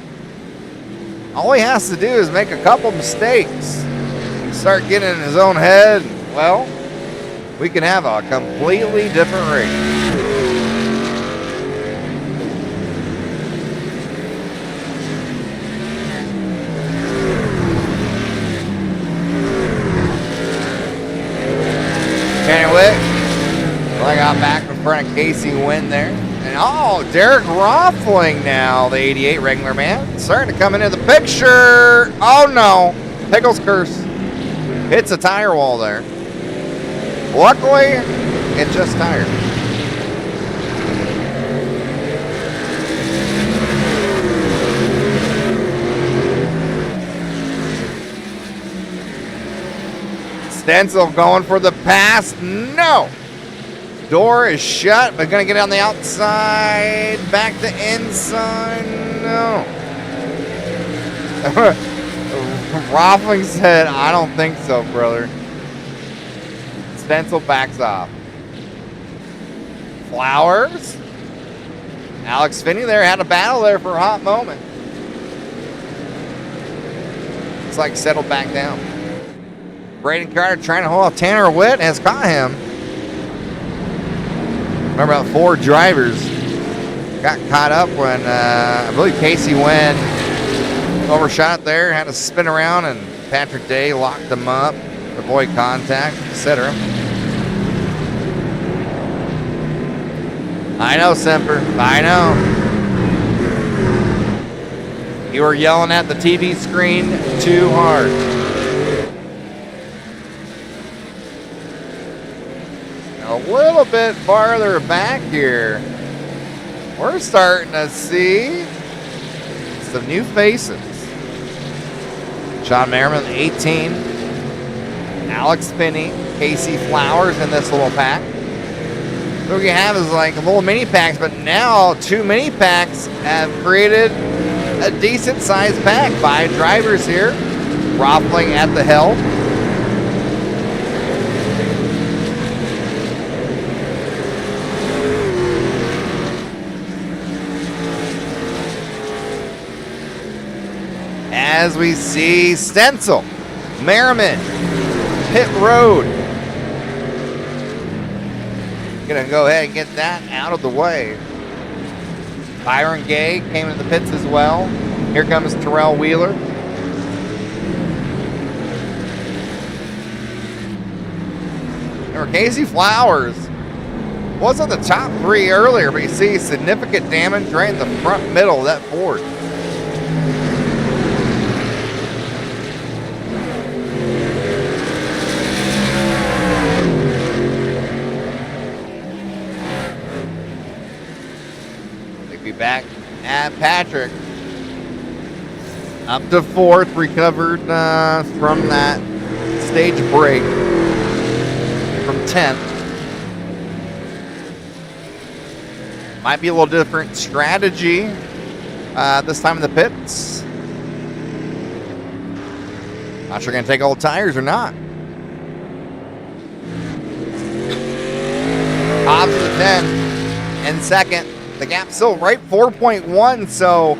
All he has to do is make a couple mistakes and start getting in his own head. Well, we can have a completely different race. Kennewick. I got back in front of Casey Wynn there. And oh, Derek Roffling now, the 88 regular man. Starting to come into the picture. Oh no. Pickles curse. Hits a tire wall there. Luckily, it just tired. STENCELL going for the pass. No. Door is shut, but gonna get on the outside, back to inside. No. Roffling said, I don't think so, brother. STENCELL backs off. Flowers. Alex Finney there had a battle there for a hot moment. It's like settled back down. Braden Carter trying to hold off Tanner Witt has caught him. Remember about 4 drivers got caught up when I believe Casey Wynn overshot there, had to spin around, and Patrick Day locked them up, avoid contact, etc. I know, Semper. I know. You are yelling at the TV screen too hard. A little bit farther back here, we're starting to see some new faces. Sean Merriman, 18. Alex Finney, Casey Flowers in this little pack. So what you have is like little mini packs, but now 2 mini packs have created a decent sized pack. 5 drivers here, Roffling at the helm. As we see STENCELL, Merriman, Pit Road. Gonna go ahead and get that out of the way. Byron Gay came into the pits as well. Here comes Terrell Wheeler. Remember, Casey Flowers wasn't the top 3 earlier, but you see significant damage right in the front middle of that Ford. Back at Patrick. Up to 4th, recovered from that stage break from 10th. Might be a little different strategy this time in the pits. Not sure going to take old tires or not. Hobbs to 10 in 2nd. The gap's still right 4.1, so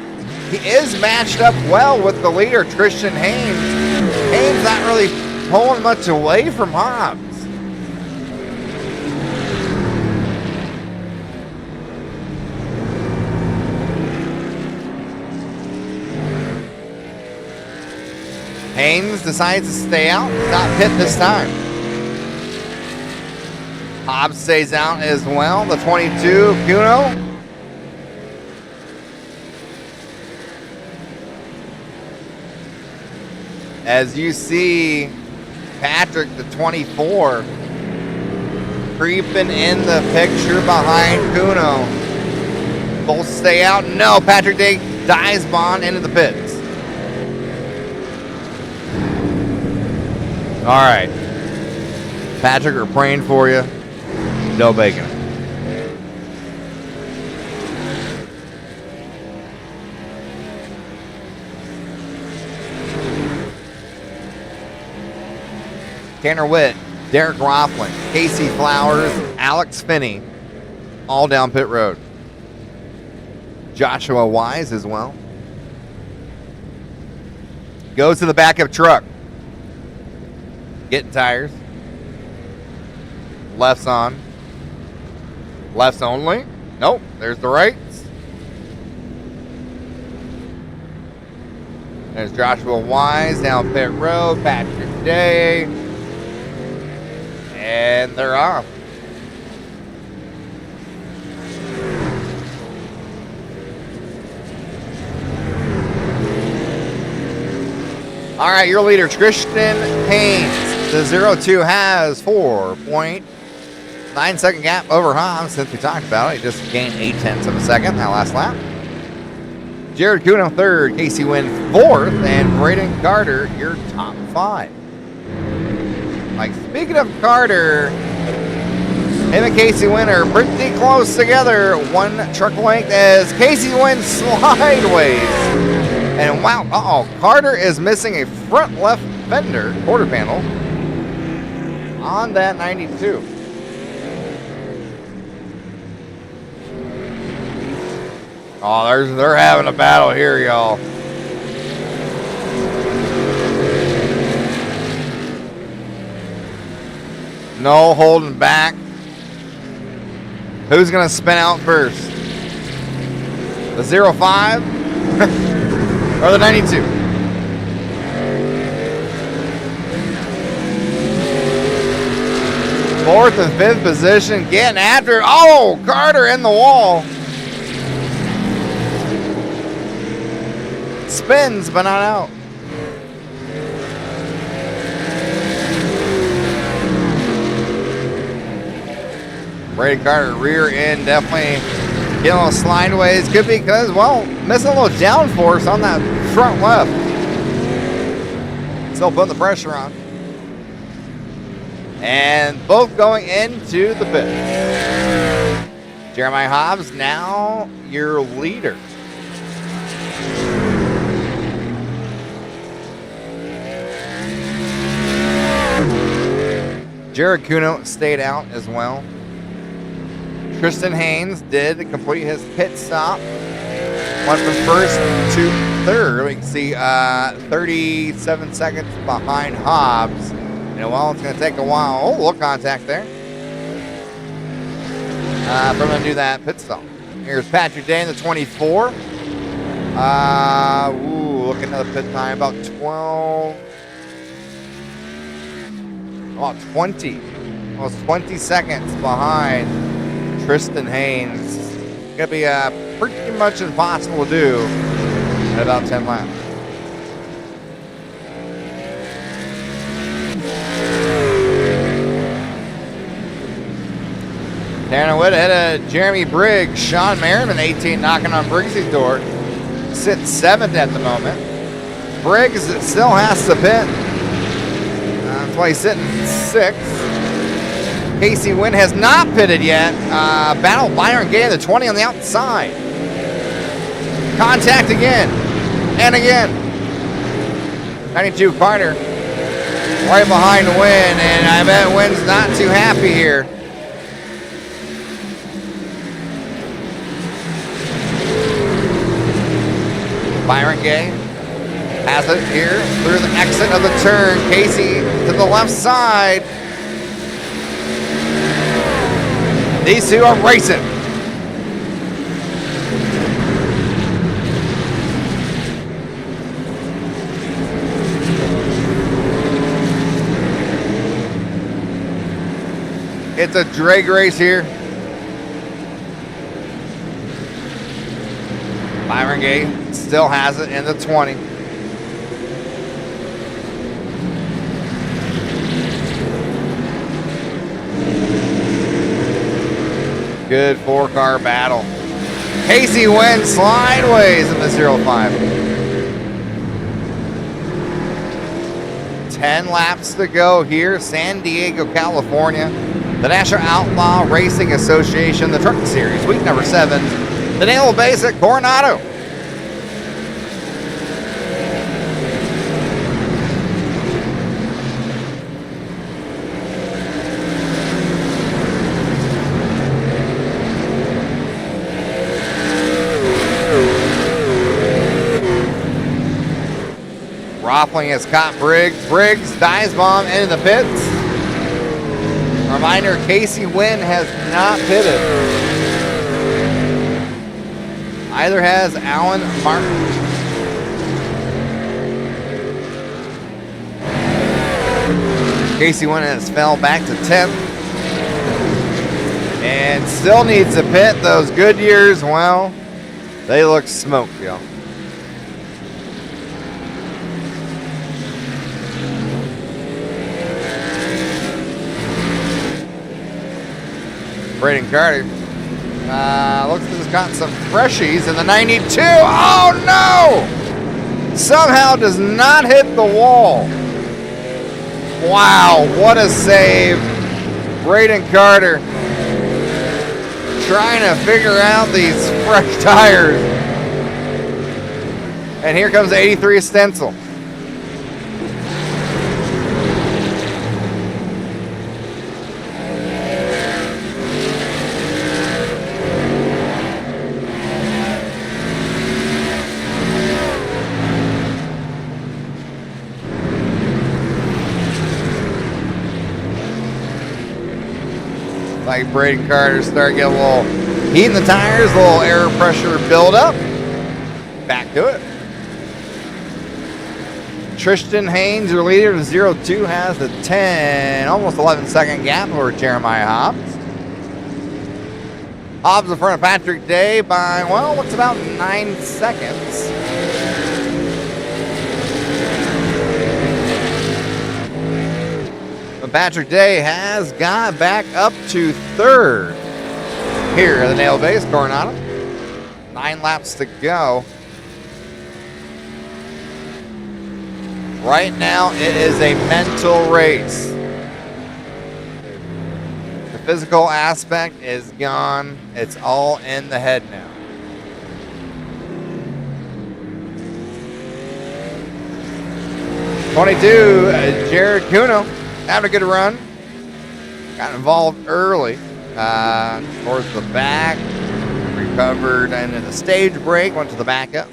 he is matched up well with the leader, Tristan Haynes. Haynes not really pulling much away from Hobbs. Haynes decides to stay out, not pit this time. Hobbs stays out as well, the 22, Kuno. As you see Patrick, the 24, creeping in the picture behind Kuno. Both stay out. No, Patrick Day dives Bond into the pits. All right. Patrick, we're praying for you. No bacon. Tanner Witt, Derek Roffling, Casey Flowers, Alex Finney, all down pit road. Joshua Wise as well. Goes to the backup truck. Getting tires. Left's on. Left's only. Nope, there's the rights. There's Joshua Wise down pit road, Patrick Day. And they're off. All right, your leader, Tristan Haynes. The 02 has 4.9 second gap over Hobbs. Since we talked about it, he just gained 0.8 of a second that last lap. Jared Kuno 3rd, Casey Wynn 4th, and Braden Carter, your top 5. Like, speaking of Carter, him and Casey Wynn are pretty close together. 1 truck length as Casey Wynn sideways. And wow, Carter is missing a front left fender, quarter panel, on that 92. Oh, they're having a battle here, y'all. No holding back. Who's going to spin out first? The 05 or the 92? Fourth and fifth position, getting after it. Oh, Carter in the wall. Spins, but not out. Brady Carter rear end definitely getting a little slideways. Could be because, well, missing a little downforce on that front left. Still putting the pressure on. And both going into the pit. Jeremiah Hobbs now your leader. Jared Kuno stayed out as well. Tristan Haynes did complete his pit stop. Went from first to third. We can see 37 seconds behind Hobbs. And well, it's going to take a while. Oh, little contact there. But I'm going to do that pit stop. Here's Patrick Day in the 24. Look at another pit time. About 20. Almost 20 seconds behind Tristan Haynes. Gonna be pretty much impossible to do at about 10 laps. Tanner Witt ahead of Jeremy Briggs. Sean Merriman, 18, knocking on Briggs' door. Sits 7th at the moment. Briggs still has to pit. That's why he's sitting 6th. Casey Wynn has not pitted yet. Battle Byron Gay in the 20 on the outside. Contact again. And again. 92 Carter. Right behind Wynn. And I bet Wynn's not too happy here. Byron Gay has it here through the exit of the turn. Casey to the left side. These two are racing. It's a drag race here. Byron Gay still has it in the 20. Good 4-car battle. Casey Wynn sideways in the 05. 10 laps to go here, San Diego, California. The National Outlaw Racing Association, the Truck Series, week number 7. The Naval Base at Coronado. Roppling has caught Briggs. Briggs dives bomb into the pits. Reminder, Casey Wynn has not pitted. Either has Alan Martin. Casey Wynn has fell back to 10th. And still needs to pit. Those Goodyears, well, they look smoked, y'all. Braden Carter looks like he's got some freshies in the 92. Oh no! Somehow does not hit the wall. Wow, what a save. Braden Carter trying to figure out these fresh tires. And here comes 83 Stencel. Like Braden Carter started getting a little heat in the tires, a little air pressure build up. Back to it. Tristan Haynes, your leader, the 02, has the 10, almost 11-second gap over Jeremiah Hobbs. Hobbs in front of Patrick Day by, well, what's about 9 seconds. Patrick Day has got back up to third here at the Naval Base, Coronado. 9 laps to go. Right now, it is a mental race. The physical aspect is gone. It's all in the head now. Jared Cuno having a good run. Got involved early. Towards the back. Recovered and in the stage break. Went to the backup.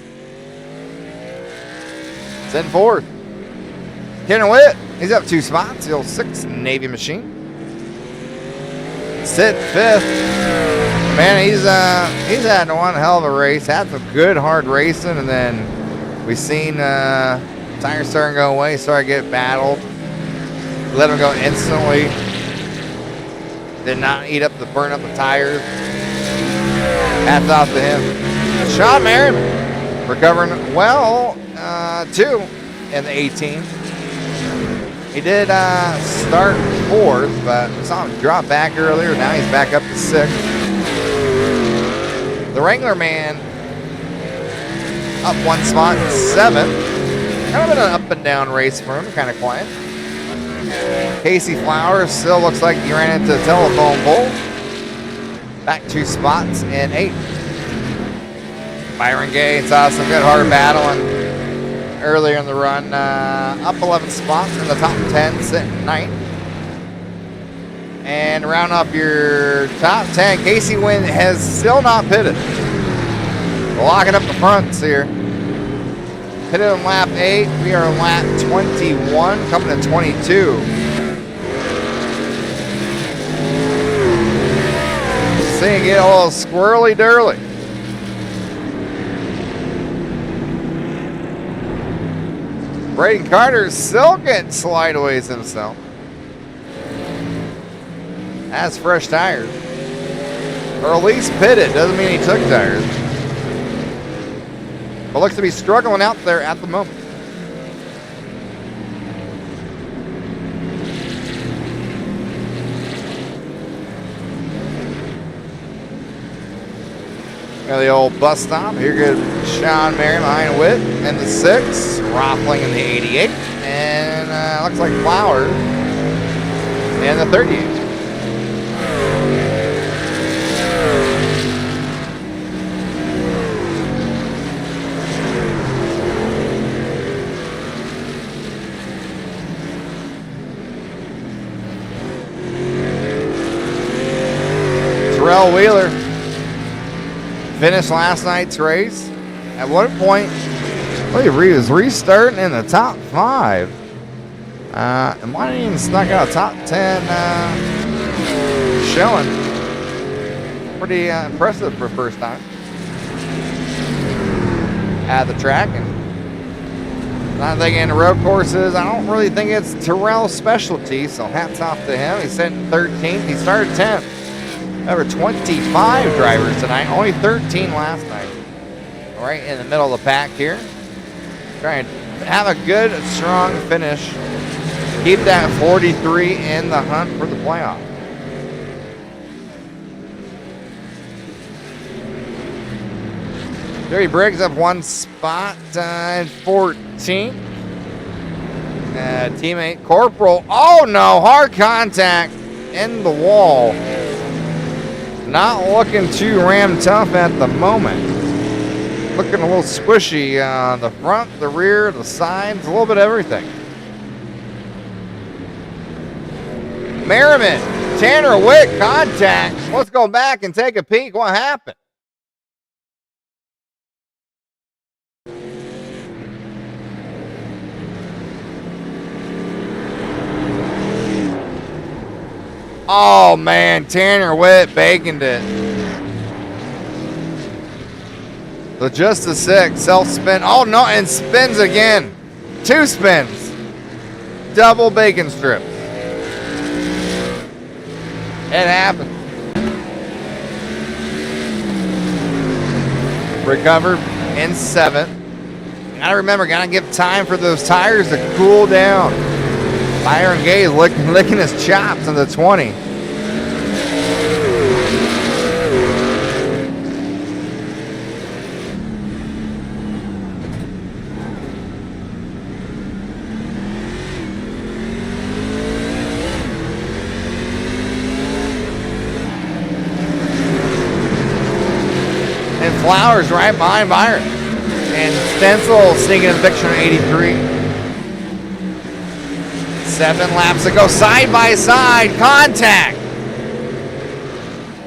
It's in fourth. Tanner Witt, he's up 2 spots. The old 6 Navy machine. Sit fifth. Man, he's had one hell of a race. Had some good hard racing, and then we seen tires starting to go away, started to get battled. Let him go instantly. Did not burn up the tires. Hats off to him. Sean Merriman recovering well, 2 in the 18. He did start 4th, but we saw him drop back earlier. Now he's back up to 6th. The Wrangler man up 1 spot, 7th. Kind of been an up and down race for him, kind of quiet. Casey Flowers still looks like he ran into the telephone pole. Back 2 spots in 8th. Byron Gay saw some good hard battling earlier in the run. Up 11 spots in the top 10, sitting 9th. And round up your top 10, Casey Wynn has still not pitted. Locking up the fronts here. Pitted on lap 8. We are on lap 21, coming to 22. Seeing it a little squirrely dirly. Braden Carter still getting slideaways himself. Has fresh tires. Or at least pitted. Doesn't mean he took tires. But looks to be struggling out there at the moment. Got the old bus stop. Here goes Sean Merriman behind Witt in the 6. Roppling in the 88. And looks like Flowers in the 38. Terrell Wheeler finished last night's race. At one point, he was restarting in the top 5. And might have even snuck out a top 10 showing. Pretty impressive for first time at the track. And I'm thinking road courses, I don't really think it's Terrell's specialty, so hats off to him. He's sitting 13th. He started 10th. Over 25 drivers tonight, only 13 last night. Right in the middle of the pack here. Trying to have a good, strong finish. Keep that 43 in the hunt for the playoff. Jerry Briggs up 1 spot in 14th. Teammate Corporal. Oh no, hard contact in the wall. Not looking too ram tough at the moment. Looking a little squishy on the front, the rear, the sides, a little bit of everything. Merriman, Tanner Witt contact. Let's go back and take a peek. What happened? Oh man, Tanner Witt baconed it. So just a 6, self-spin. Oh no, and spins again. 2 spins. Double bacon strips. It happened. Recovered in 7th. Gotta remember, gotta give time for those tires to cool down. Byron Gaze licking his chops in the 20. And Flowers right behind Byron. And Stencel sneaking in the picture at 83. 7 laps to go, side by side, contact.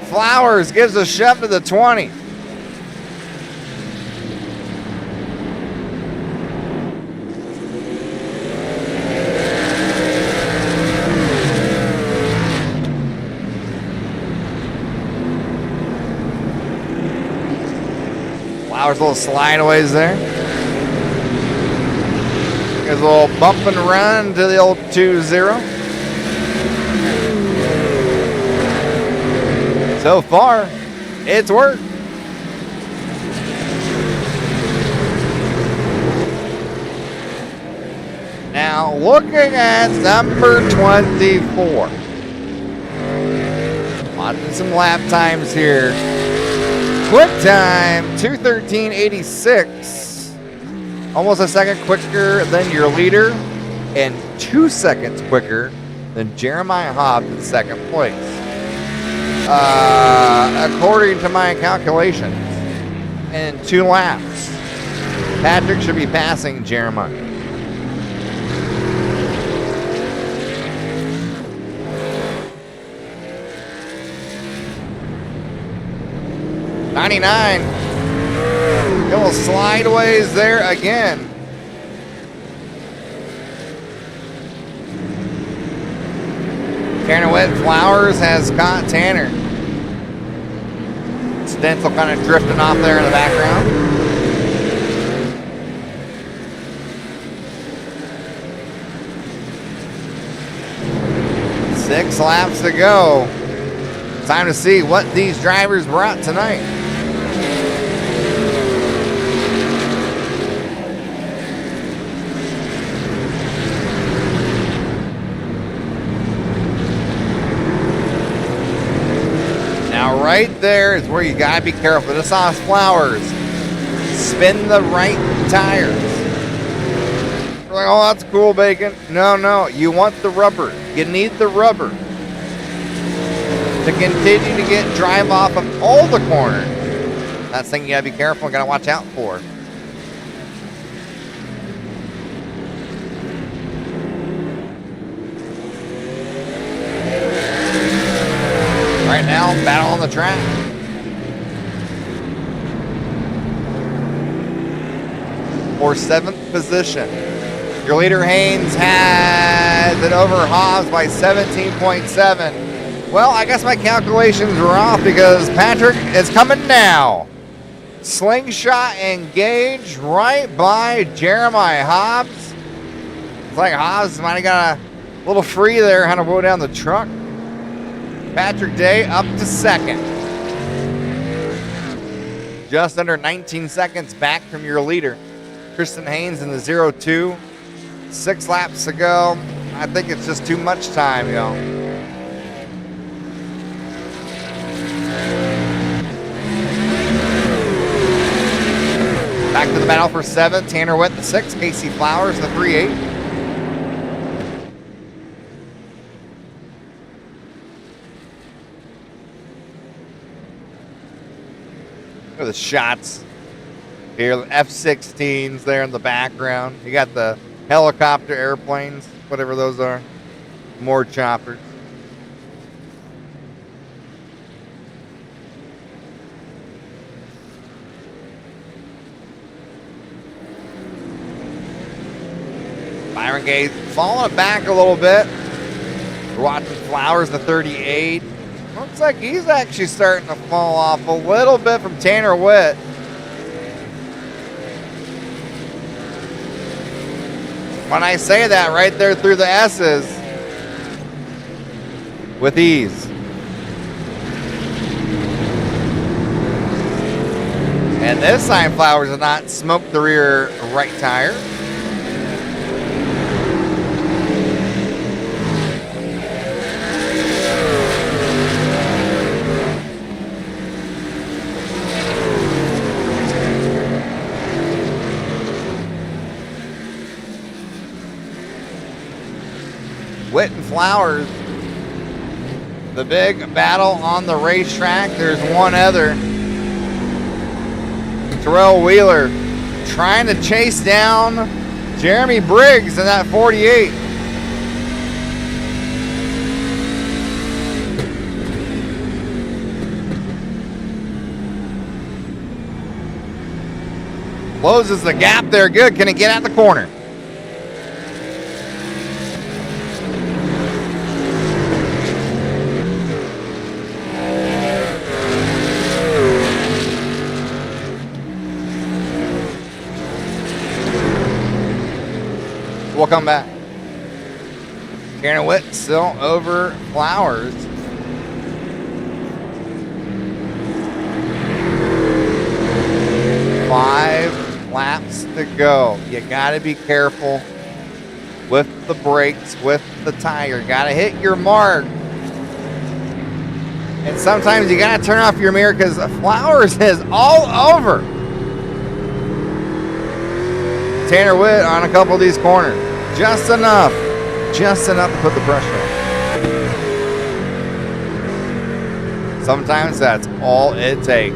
Flowers gives a shove to the 20. Flowers a little slideaways there. There's a little bump and run to the old 2-0. So far, it's worked. Now, looking at number 24. Watching some lap times here. Quick time, 2:13.86. Almost a second quicker than your leader and 2 seconds quicker than Jeremiah Hobbs in second place. According to my calculations, in 2 laps, Patrick should be passing Jeremiah. '99. A little slideaways there again. Tanner Wet Flowers has caught Tanner. Stencel kind of drifting off there in the background. Six laps to go. Time to see what these drivers brought tonight. Right there is where you gotta be careful. This sauce Flowers. Spin the right tires. We're like, oh, that's cool, Bacon. No, you want the rubber. You need the rubber to continue to get drive off of all the corners. That's the thing you gotta be careful and gotta watch out for. Right now, battle on the track. For 7th position. Your leader Haynes has it over Hobbs by 17.7. Well, I guess my calculations were off because Patrick is coming now. Slingshot engage right by Jeremiah Hobbs. It's like Hobbs might have got a little free there, kind of blow down the truck. Patrick Day up to second. Just under 19 seconds back from your leader. Tristan Haynes in the 0-2. 6 laps to go. I think it's just too much time, y'all. Back to the battle for 7. Tanner Witt the 6. Casey Flowers the 3-8. Look at the shots here, the F-16s there in the background. You got the helicopter airplanes, whatever those are. More choppers. Byron Gates falling back a little bit. We're watching Flowers the 38. Looks like he's actually starting to fall off a little bit from Tanner Witt. When I say that, right there through the S's. With ease. And this time Flowers did not smoke the rear right tire. Witt and Flowers. The big battle on the racetrack. There's one other. Terrell Wheeler trying to chase down Jeremy Briggs in that 48. Closes the gap there. Good. Can he get out the corner? We'll come back. Karen Witt still over Flowers. Five laps to go. You got to be careful with the brakes, with the tire. Got to hit your mark. And sometimes you got to turn off your mirror because Flowers is all over Tanner Witt on a couple of these corners. Just enough to put the pressure on. Sometimes that's all it takes.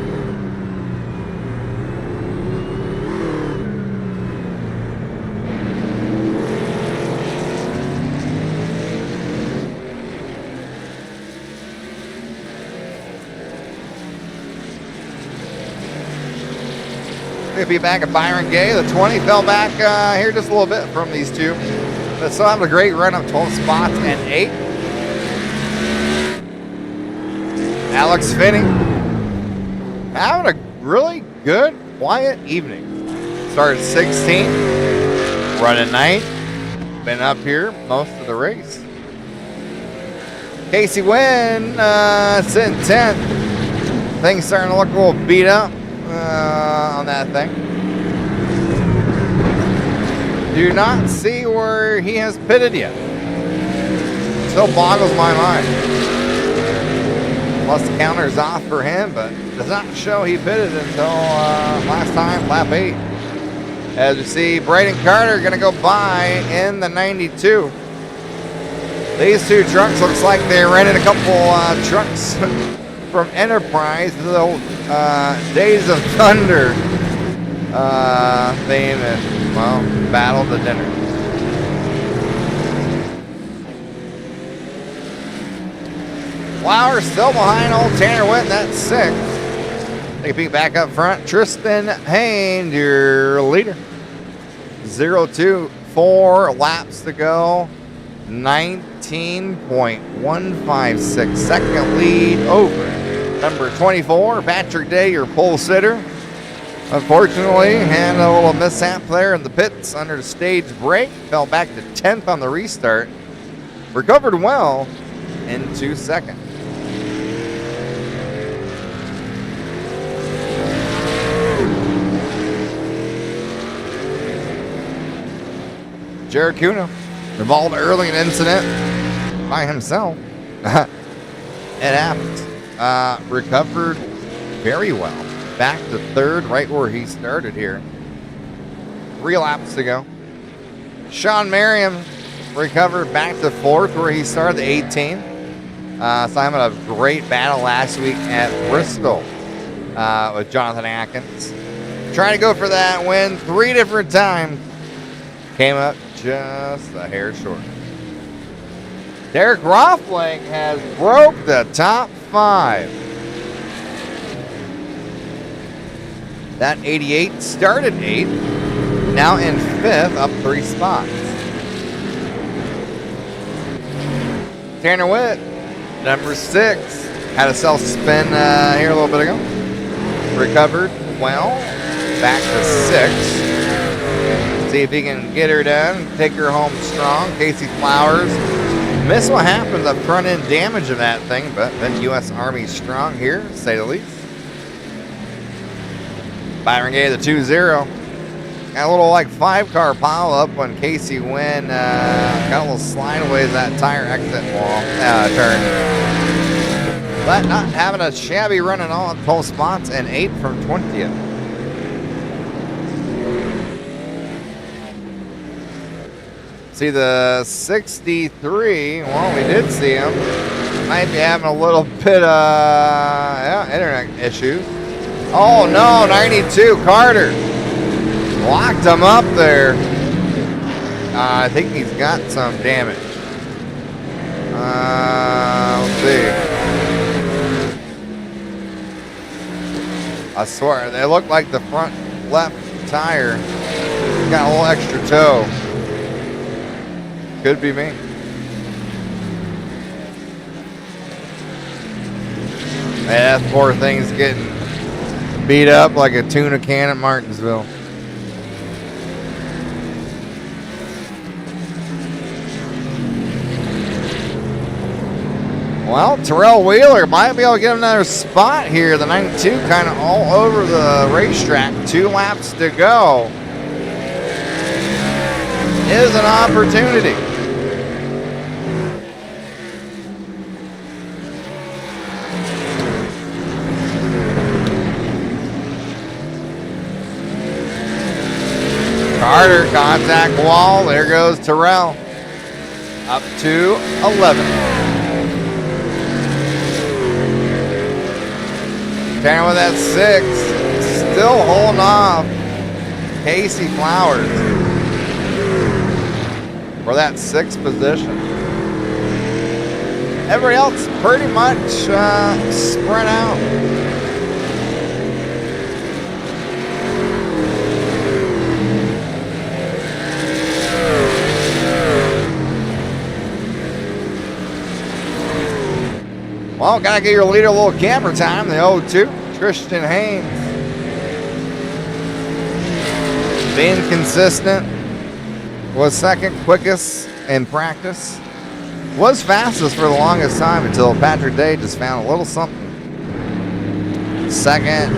He'll be back at Byron Gay. The 20 fell back here just a little bit from these two. But still having a great run up 12 spots and 8. Alex Finney having a really good, quiet evening. Started 16, running 9th, been up here most of the race. Casey Wynn sitting 10th. Things starting to look a little beat up on that thing. Do not see where he has pitted yet. Still boggles my mind. Plus the counter's off for him, but does not show he pitted until last time, lap 8. As you see, Braden Carter going to go by in the 92. These two trucks looks like they rented a couple trucks from Enterprise, the old Days of Thunder theme, and well, battle the dinner. Flowers still behind old Tanner Witt, that's 6th. Take a peek back up front. Tristan Hain, your leader. 0-2, 4 laps to go. 19.156. Second lead over number 24, Patrick Day, your pole sitter. Unfortunately, had a little mishap there in the pits under the stage brake. Fell back to 10th on the restart. Recovered well into 2nd. Jared Cuno involved early in an incident by himself. It happens. Recovered very well. Back to 3rd, right where he started here. 3 laps to go. Sean Merriam recovered back to 4th where he started, the 18. Simon, a great battle last week at Bristol with Jonathan Atkins. Trying to go for that win 3 different times. Came up just a hair short. Derek Rothling has broke the top 5. That 88 started 8th, now in 5th, up 3 spots. Tanner Witt, number 6, had a self-spin here a little bit ago. Recovered well, back to 6th. See if he can get her done, take her home strong. Casey Flowers missed what happened, the front end damage of that thing, but then U.S. Army strong here, to say the least. Byron Gay, the 2-0. Got a little like 5-car pile up when Casey Wynn got a little slideways that tire exit wall turn. But not having a shabby run at all at 12 spots and 8 from 20th. See the 63. Well, we did see him. Might be having a little bit of internet issues. Oh no, 92 Carter. Locked him up there. I think he's got some damage. Let's see. I swear, they look like the front left tire got a little extra toe. Could be me. Yeah, that poor thing's getting beat up like a tuna can at Martinsville. Well, Terrell Wheeler might be able to get another spot here. The 92 kind of all over the racetrack. 2 laps to go. Is an opportunity. Carter, contact wall. There goes Terrell. Up to 11. Tanner with that 6. Still holding off Casey Flowers for that 6th position. Everybody else pretty much spread out. Well, gotta get your leader a little camper time. The 0-2, Tristan Haynes. Being consistent. Was second quickest in practice. Was fastest for the longest time until Patrick Day just found a little something. Second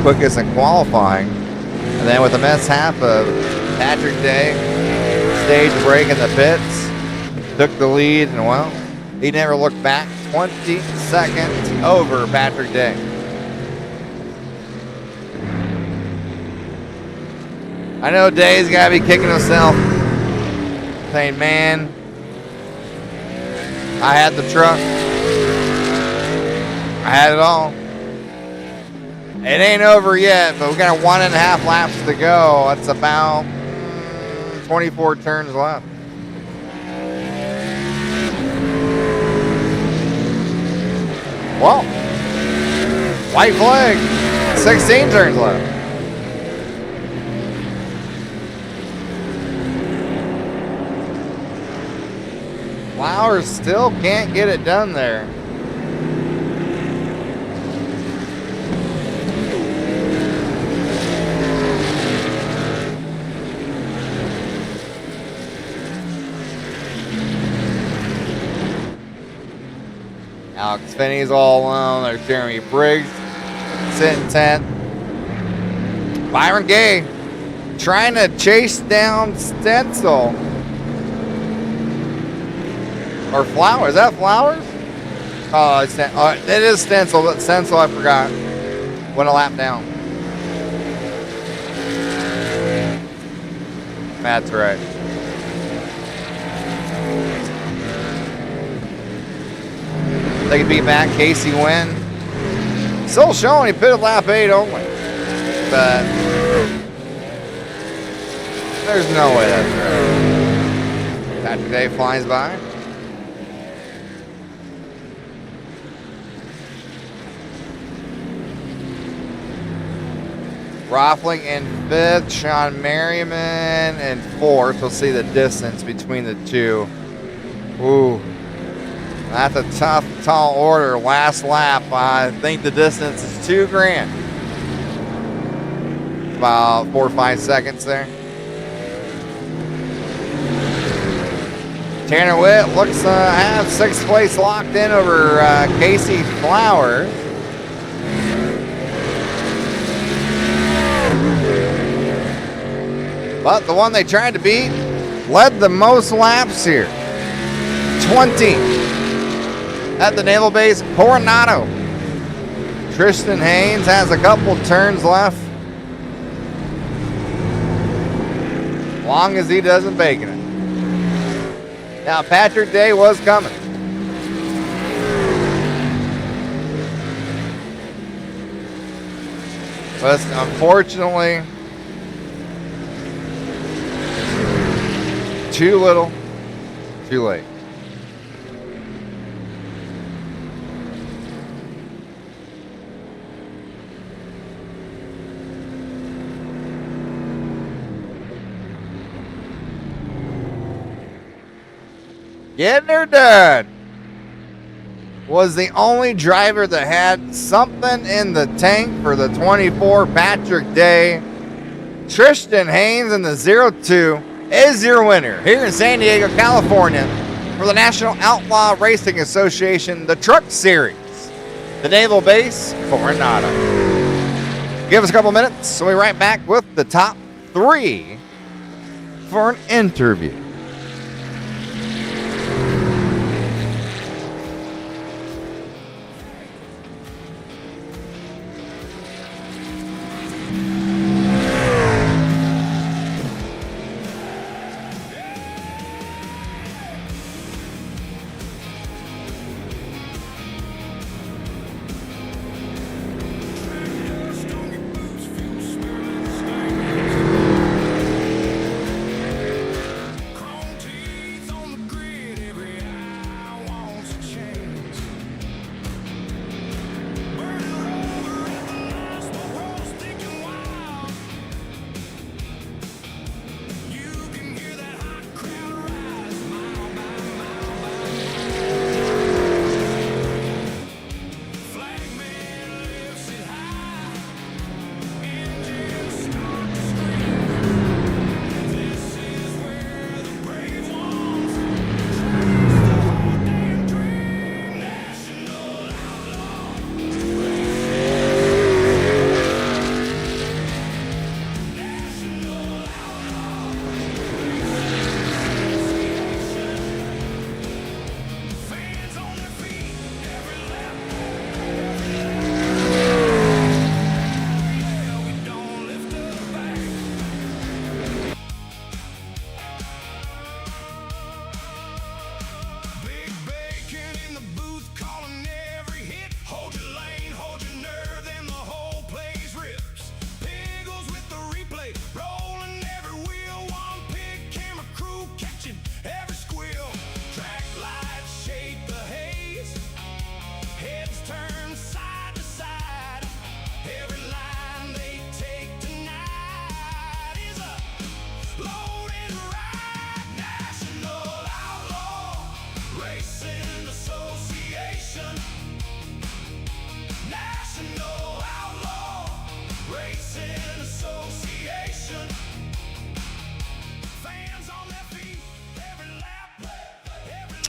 quickest in qualifying. And then with a mishap of Patrick Day, stage break in the pits, took the lead, and well, he never looked back. 20 seconds over Patrick Day. I know Day's got to be kicking himself, saying, man, I had the truck. I had it all. It ain't over yet, but we got 1.5 laps to go. That's about 24 turns left. Well, white flag, 16 turns left. Flowers still can't get it done there. Alex Finney's all alone. There's Jeremy Briggs sitting 10th. Byron Gay trying to chase down Stencell. Or Flowers. Is that Flowers? Oh, it is Stencell. But Stencell, I forgot. Went a lap down. That's right. They could beat back Casey Wynn. Still showing he pitted lap 8 only. But there's no way that's right. Patrick Day flies by. Roffling in 5th, Sean Merriman in 4th. We'll see the distance between the two. Ooh. That's a tough, tall order. Last lap, I think the distance is 2 grand. About 4 or 5 seconds there. Tanner Witt looks to have 6th place locked in over Casey Flowers. But the one they tried to beat led the most laps here. 20. At the naval base, Coronado. Tristan Haynes has a couple turns left. Long as he doesn't bacon it. Now, Patrick Day was coming. But unfortunately, too little, too late. Getting her done was the only driver that had something in the tank for the 24 Patrick Day. Tristan Haynes in the 02 is your winner here in San Diego, California for the National Outlaw Racing Association, the Truck Series, the Naval Base, Coronado. Give us a couple minutes, we'll be right back with the top 3 for an interview.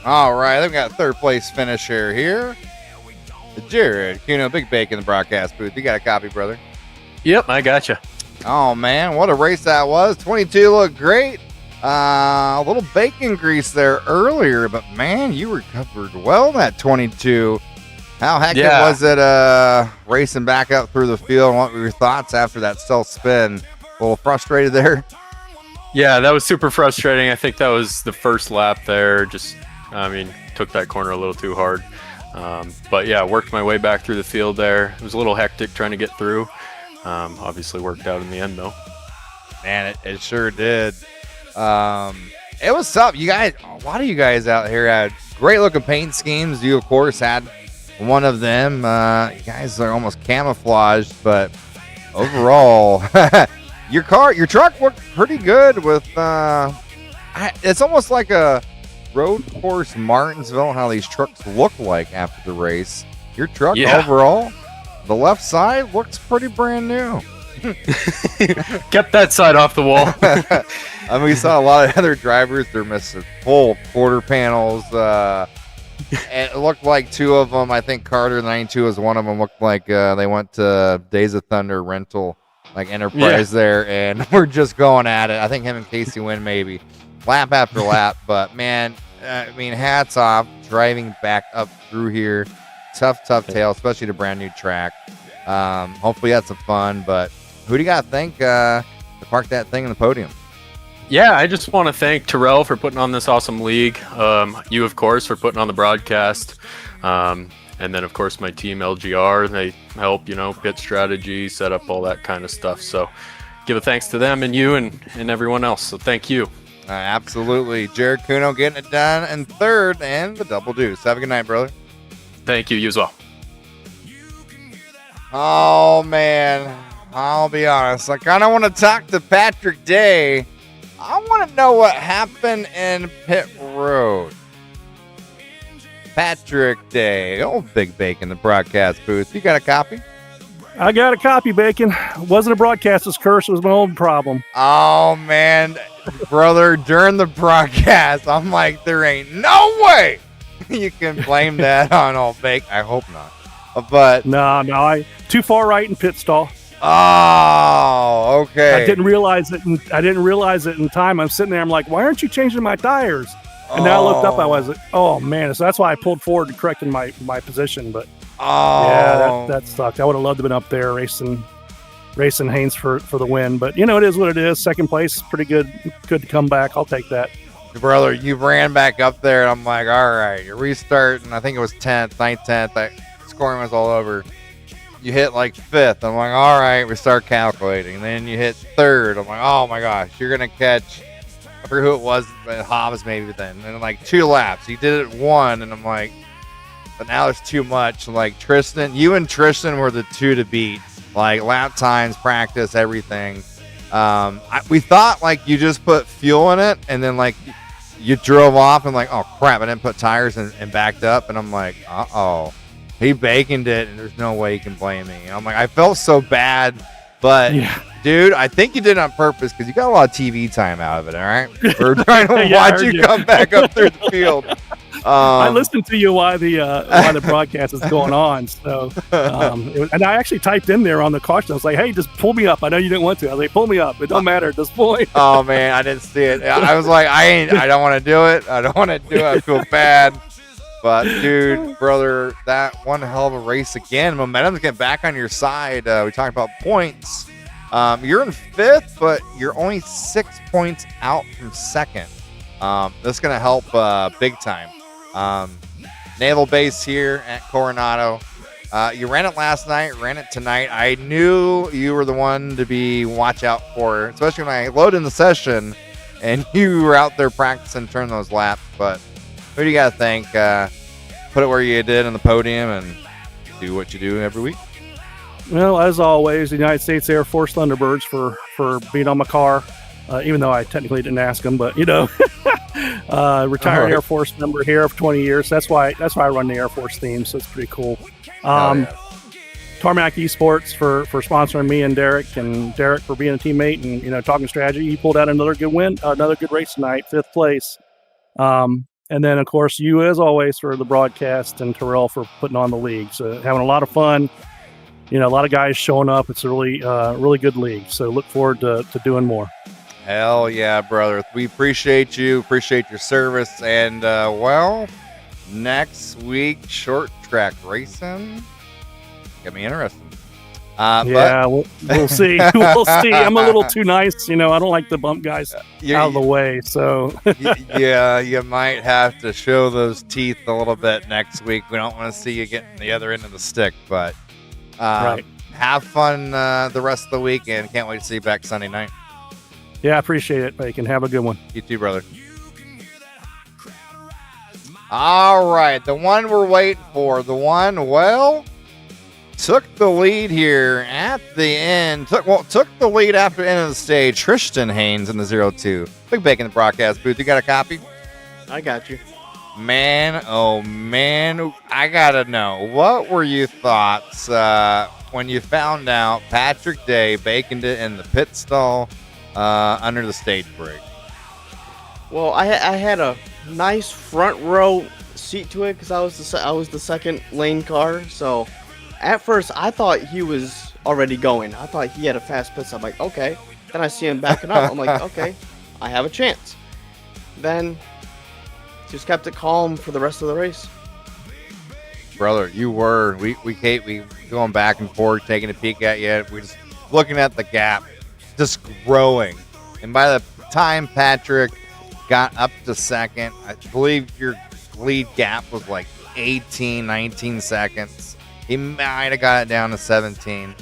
All right, I've got third place finisher here. Jared, Big Bacon in the broadcast booth. You got a copy, brother? Yep, I gotcha. Oh, man, what a race that was. 22 looked great. A little bacon grease there earlier, but, man, you recovered well in that 22. How hectic was it racing back up through the field? And what were your thoughts after that self-spin? A little frustrated there? Yeah, that was super frustrating. I think that was the first lap there. Took that corner a little too hard. But yeah, worked my way back through the field there. It was a little hectic trying to get through. Obviously worked out in the end though. Man, it sure did. It was tough. You guys, a lot of you guys out here had great looking paint schemes. You of course had one of them. You guys are almost camouflaged, but overall, your truck worked pretty good with, it's almost like a road course Martinsville, how these trucks look like after the race. Your truck overall, the left side looks pretty brand new. Kept that side off the wall. We saw a lot of other drivers, they're missing full quarter panels. It looked like two of them, I think Carter 92 was one of them, looked like they went to Days of Thunder rental, like Enterprise there, and we're just going at it. I think him and Casey win maybe lap after lap, but man, hats off driving back up through here. Tough tale, especially the brand new track. Hopefully you had some fun, but who do you got to thank to park that thing in the podium? Yeah, I just want to thank Terrell for putting on this awesome league. You, of course, for putting on the broadcast. And then, of course, my team, LGR. They help, pit strategy, set up all that kind of stuff. So give a thanks to them and you and everyone else. So thank you. Absolutely. Jared Kuno getting it done in third and the double deuce. Have a good night, brother. Thank you. You as well. Oh, man. I'll be honest. I kind of want to talk to Patrick Day. I want to know what happened in pit road. Patrick Day. Old Big Bacon, the broadcast booth. You got a copy? I got a copy, Bacon. It wasn't a broadcaster's curse. It was my old problem. Oh, man. Brother, during the broadcast, I'm like, there ain't no way you can blame that on old Bacon. I hope not. But No, I too far right in pit stall. oh, okay. I didn't realize it in time. I'm sitting there. I'm like, why aren't you changing my tires? And now I looked up. I was like, oh man. So that's why I pulled forward to correct in my position. But yeah, that sucked. I would have loved to have been up there racing Haynes for the win. But it is what it is. Second place, pretty good to come back. I'll take that. Brother, you ran back up there, and I'm like, all right, you're restarting. I think it was 10th, 9th, 10th. Scoring was all over. You hit like 5th. I'm like, all right, we start calculating. And then you hit 3rd. I'm like, oh my gosh, you're going to catch, I forget who it was, Hobbs maybe then. And like 2 laps. You did it 1, and I'm like, but now there's too much. Like you and Tristan were the 2 to beat. Like lap times, practice, everything. We thought like you just put fuel in it, and then like you drove off and like, oh crap, I didn't put tires and backed up. And I'm like, uh-oh. He baconed it, and there's no way you can blame me. I'm like, I felt so bad, but dude, I think you did it on purpose because you got a lot of TV time out of it. All right, we're trying to watch you come back up through the field. I listened to you while the broadcast is going on. So, and I actually typed in there on the caution. I was like, "Hey, just pull me up." I know you didn't want to. I was like, "Pull me up. It don't matter at this point." Oh man, I didn't see it. I was like, I don't want to do it. I don't want to do it. I feel bad. But, dude, brother, that one hell of a race again. Momentum's getting back on your side. We talked about points. You're in 5th, but you're only 6 points out from 2nd. That's going to help big time. Naval base here at Coronado. You ran it last night, ran it tonight. I knew you were the one to be watch out for, especially when I load in the session and you were out there practicing turn those laps. But who do you got to thank? Put it where you did on the podium and do what you do every week. Well, as always, the United States Air Force Thunderbirds for being on my car, even though I technically didn't ask them. But retired Air Force member here for 20 years. That's why I run the Air Force theme. So it's pretty cool. Tarmac Esports for sponsoring me and Derek for being a teammate and talking strategy. He pulled out another good win, another good race tonight, 5th place. And then, of course, you, as always, for the broadcast, and Terrell for putting on the league. So having a lot of fun. A lot of guys showing up. It's a really good league. So look forward to doing more. Hell yeah, brother. We appreciate you. Appreciate your service. And, next week, short track racing. Get me interested. We'll see. We'll see. I'm a little too nice. I don't like to bump guys out of the way. So yeah, you might have to show those teeth a little bit next week. We don't want to see you getting the other end of the stick, but have fun the rest of the week, and can't wait to see you back Sunday night. Yeah, I appreciate it, Bacon. Have a good one. You too, brother. All right, the one we're waiting for. The one, took the lead here at the end. Took the lead after the end of the stage. Tristan Haynes in the 0-2. Big Bacon in the broadcast booth. You got a copy? I got you. Man, oh man, I gotta know. What were your thoughts when you found out Patrick Day baconed it in the pit stall under the stage break? Well, I had a nice front row seat to it because I was the second lane car, so. At first, I thought he was already going. I thought he had a fast pit stop. I'm like, okay. Then I see him backing up. I'm like, okay, I have a chance. Then just kept it calm for the rest of the race. Brother, you were. We going back and forth, taking a peek at you. We just looking at the gap, just growing. And by the the time Patrick got up to second, I believe your lead gap was like 18, 19 seconds. He might have got it down to 17.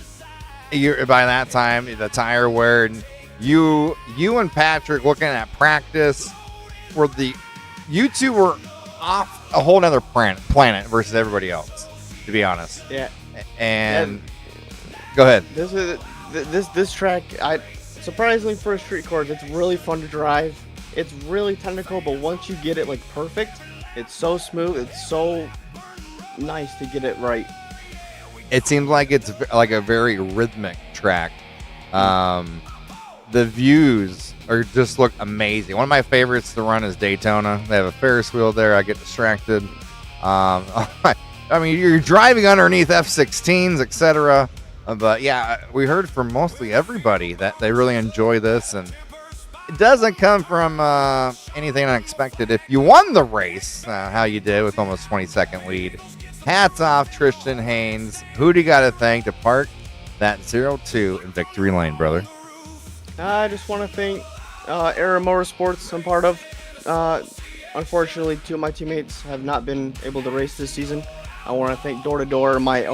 By that time, the tire wear, and you and Patrick looking at practice, you two were off a whole nother planet versus everybody else, to be honest. Yeah. And go ahead. This track, surprisingly for a street course, it's really fun to drive. It's really technical, but once you get it like perfect, it's so smooth. It's so nice to get it right. It seems like it's like a very rhythmic track. The views just look amazing. One of my favorites to run is Daytona. They have a Ferris wheel there. I get distracted. I mean, you're driving underneath F-16s, etc. But yeah, we heard from mostly everybody that they really enjoy this, and it doesn't come from anything unexpected. If you won the race, how you did with almost 20-second lead, hats off, Tristan Haynes. Who do you got to thank to park that 0-2 in victory lane, brother? I just want to thank Era Motorsports I'm part of. Unfortunately, two of my teammates have not been able to race this season. I want to thank Door to Door, my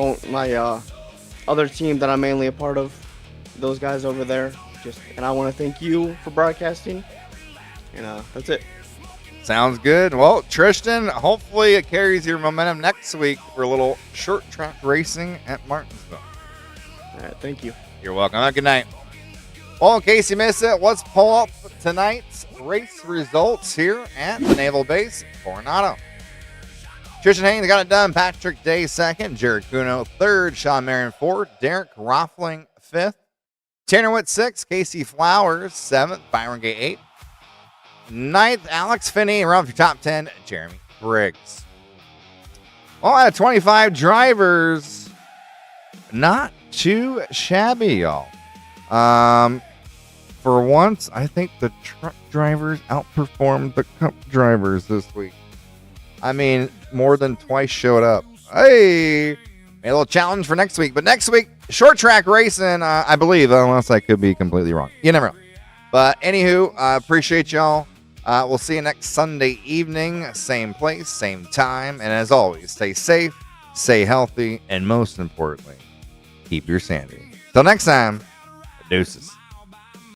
other team that I'm mainly a part of. Those guys over there. And I want to thank you for broadcasting. And that's it. Sounds good. Well, Tristan, hopefully it carries your momentum next week for a little short track racing at Martinsville. All right, thank you. You're welcome. Have a good night. Well, in case you missed it, let's pull up tonight's race results here at the Naval Base, Coronado. Tristan Haynes got it done. Patrick Day second. Jared Cuno third. Sean Marion fourth. Derek Roffling fifth. Tanner Witt sixth. Casey Flowers seventh. Byron Gay eighth. Ninth, Alex Finney. Around your top 10, Jeremy Briggs. Well, out of 25 drivers, not too shabby, y'all. For once, I think the truck drivers outperformed the cup drivers this week. I mean, more than twice showed up. Hey, a little challenge for next week. But next week, short track racing, I believe, unless I could be completely wrong. You never know. But anywho, I appreciate y'all. We'll see you next Sunday evening, same place, same time. And as always, stay safe, stay healthy, and most importantly, keep your sanity. Till next time, deuces.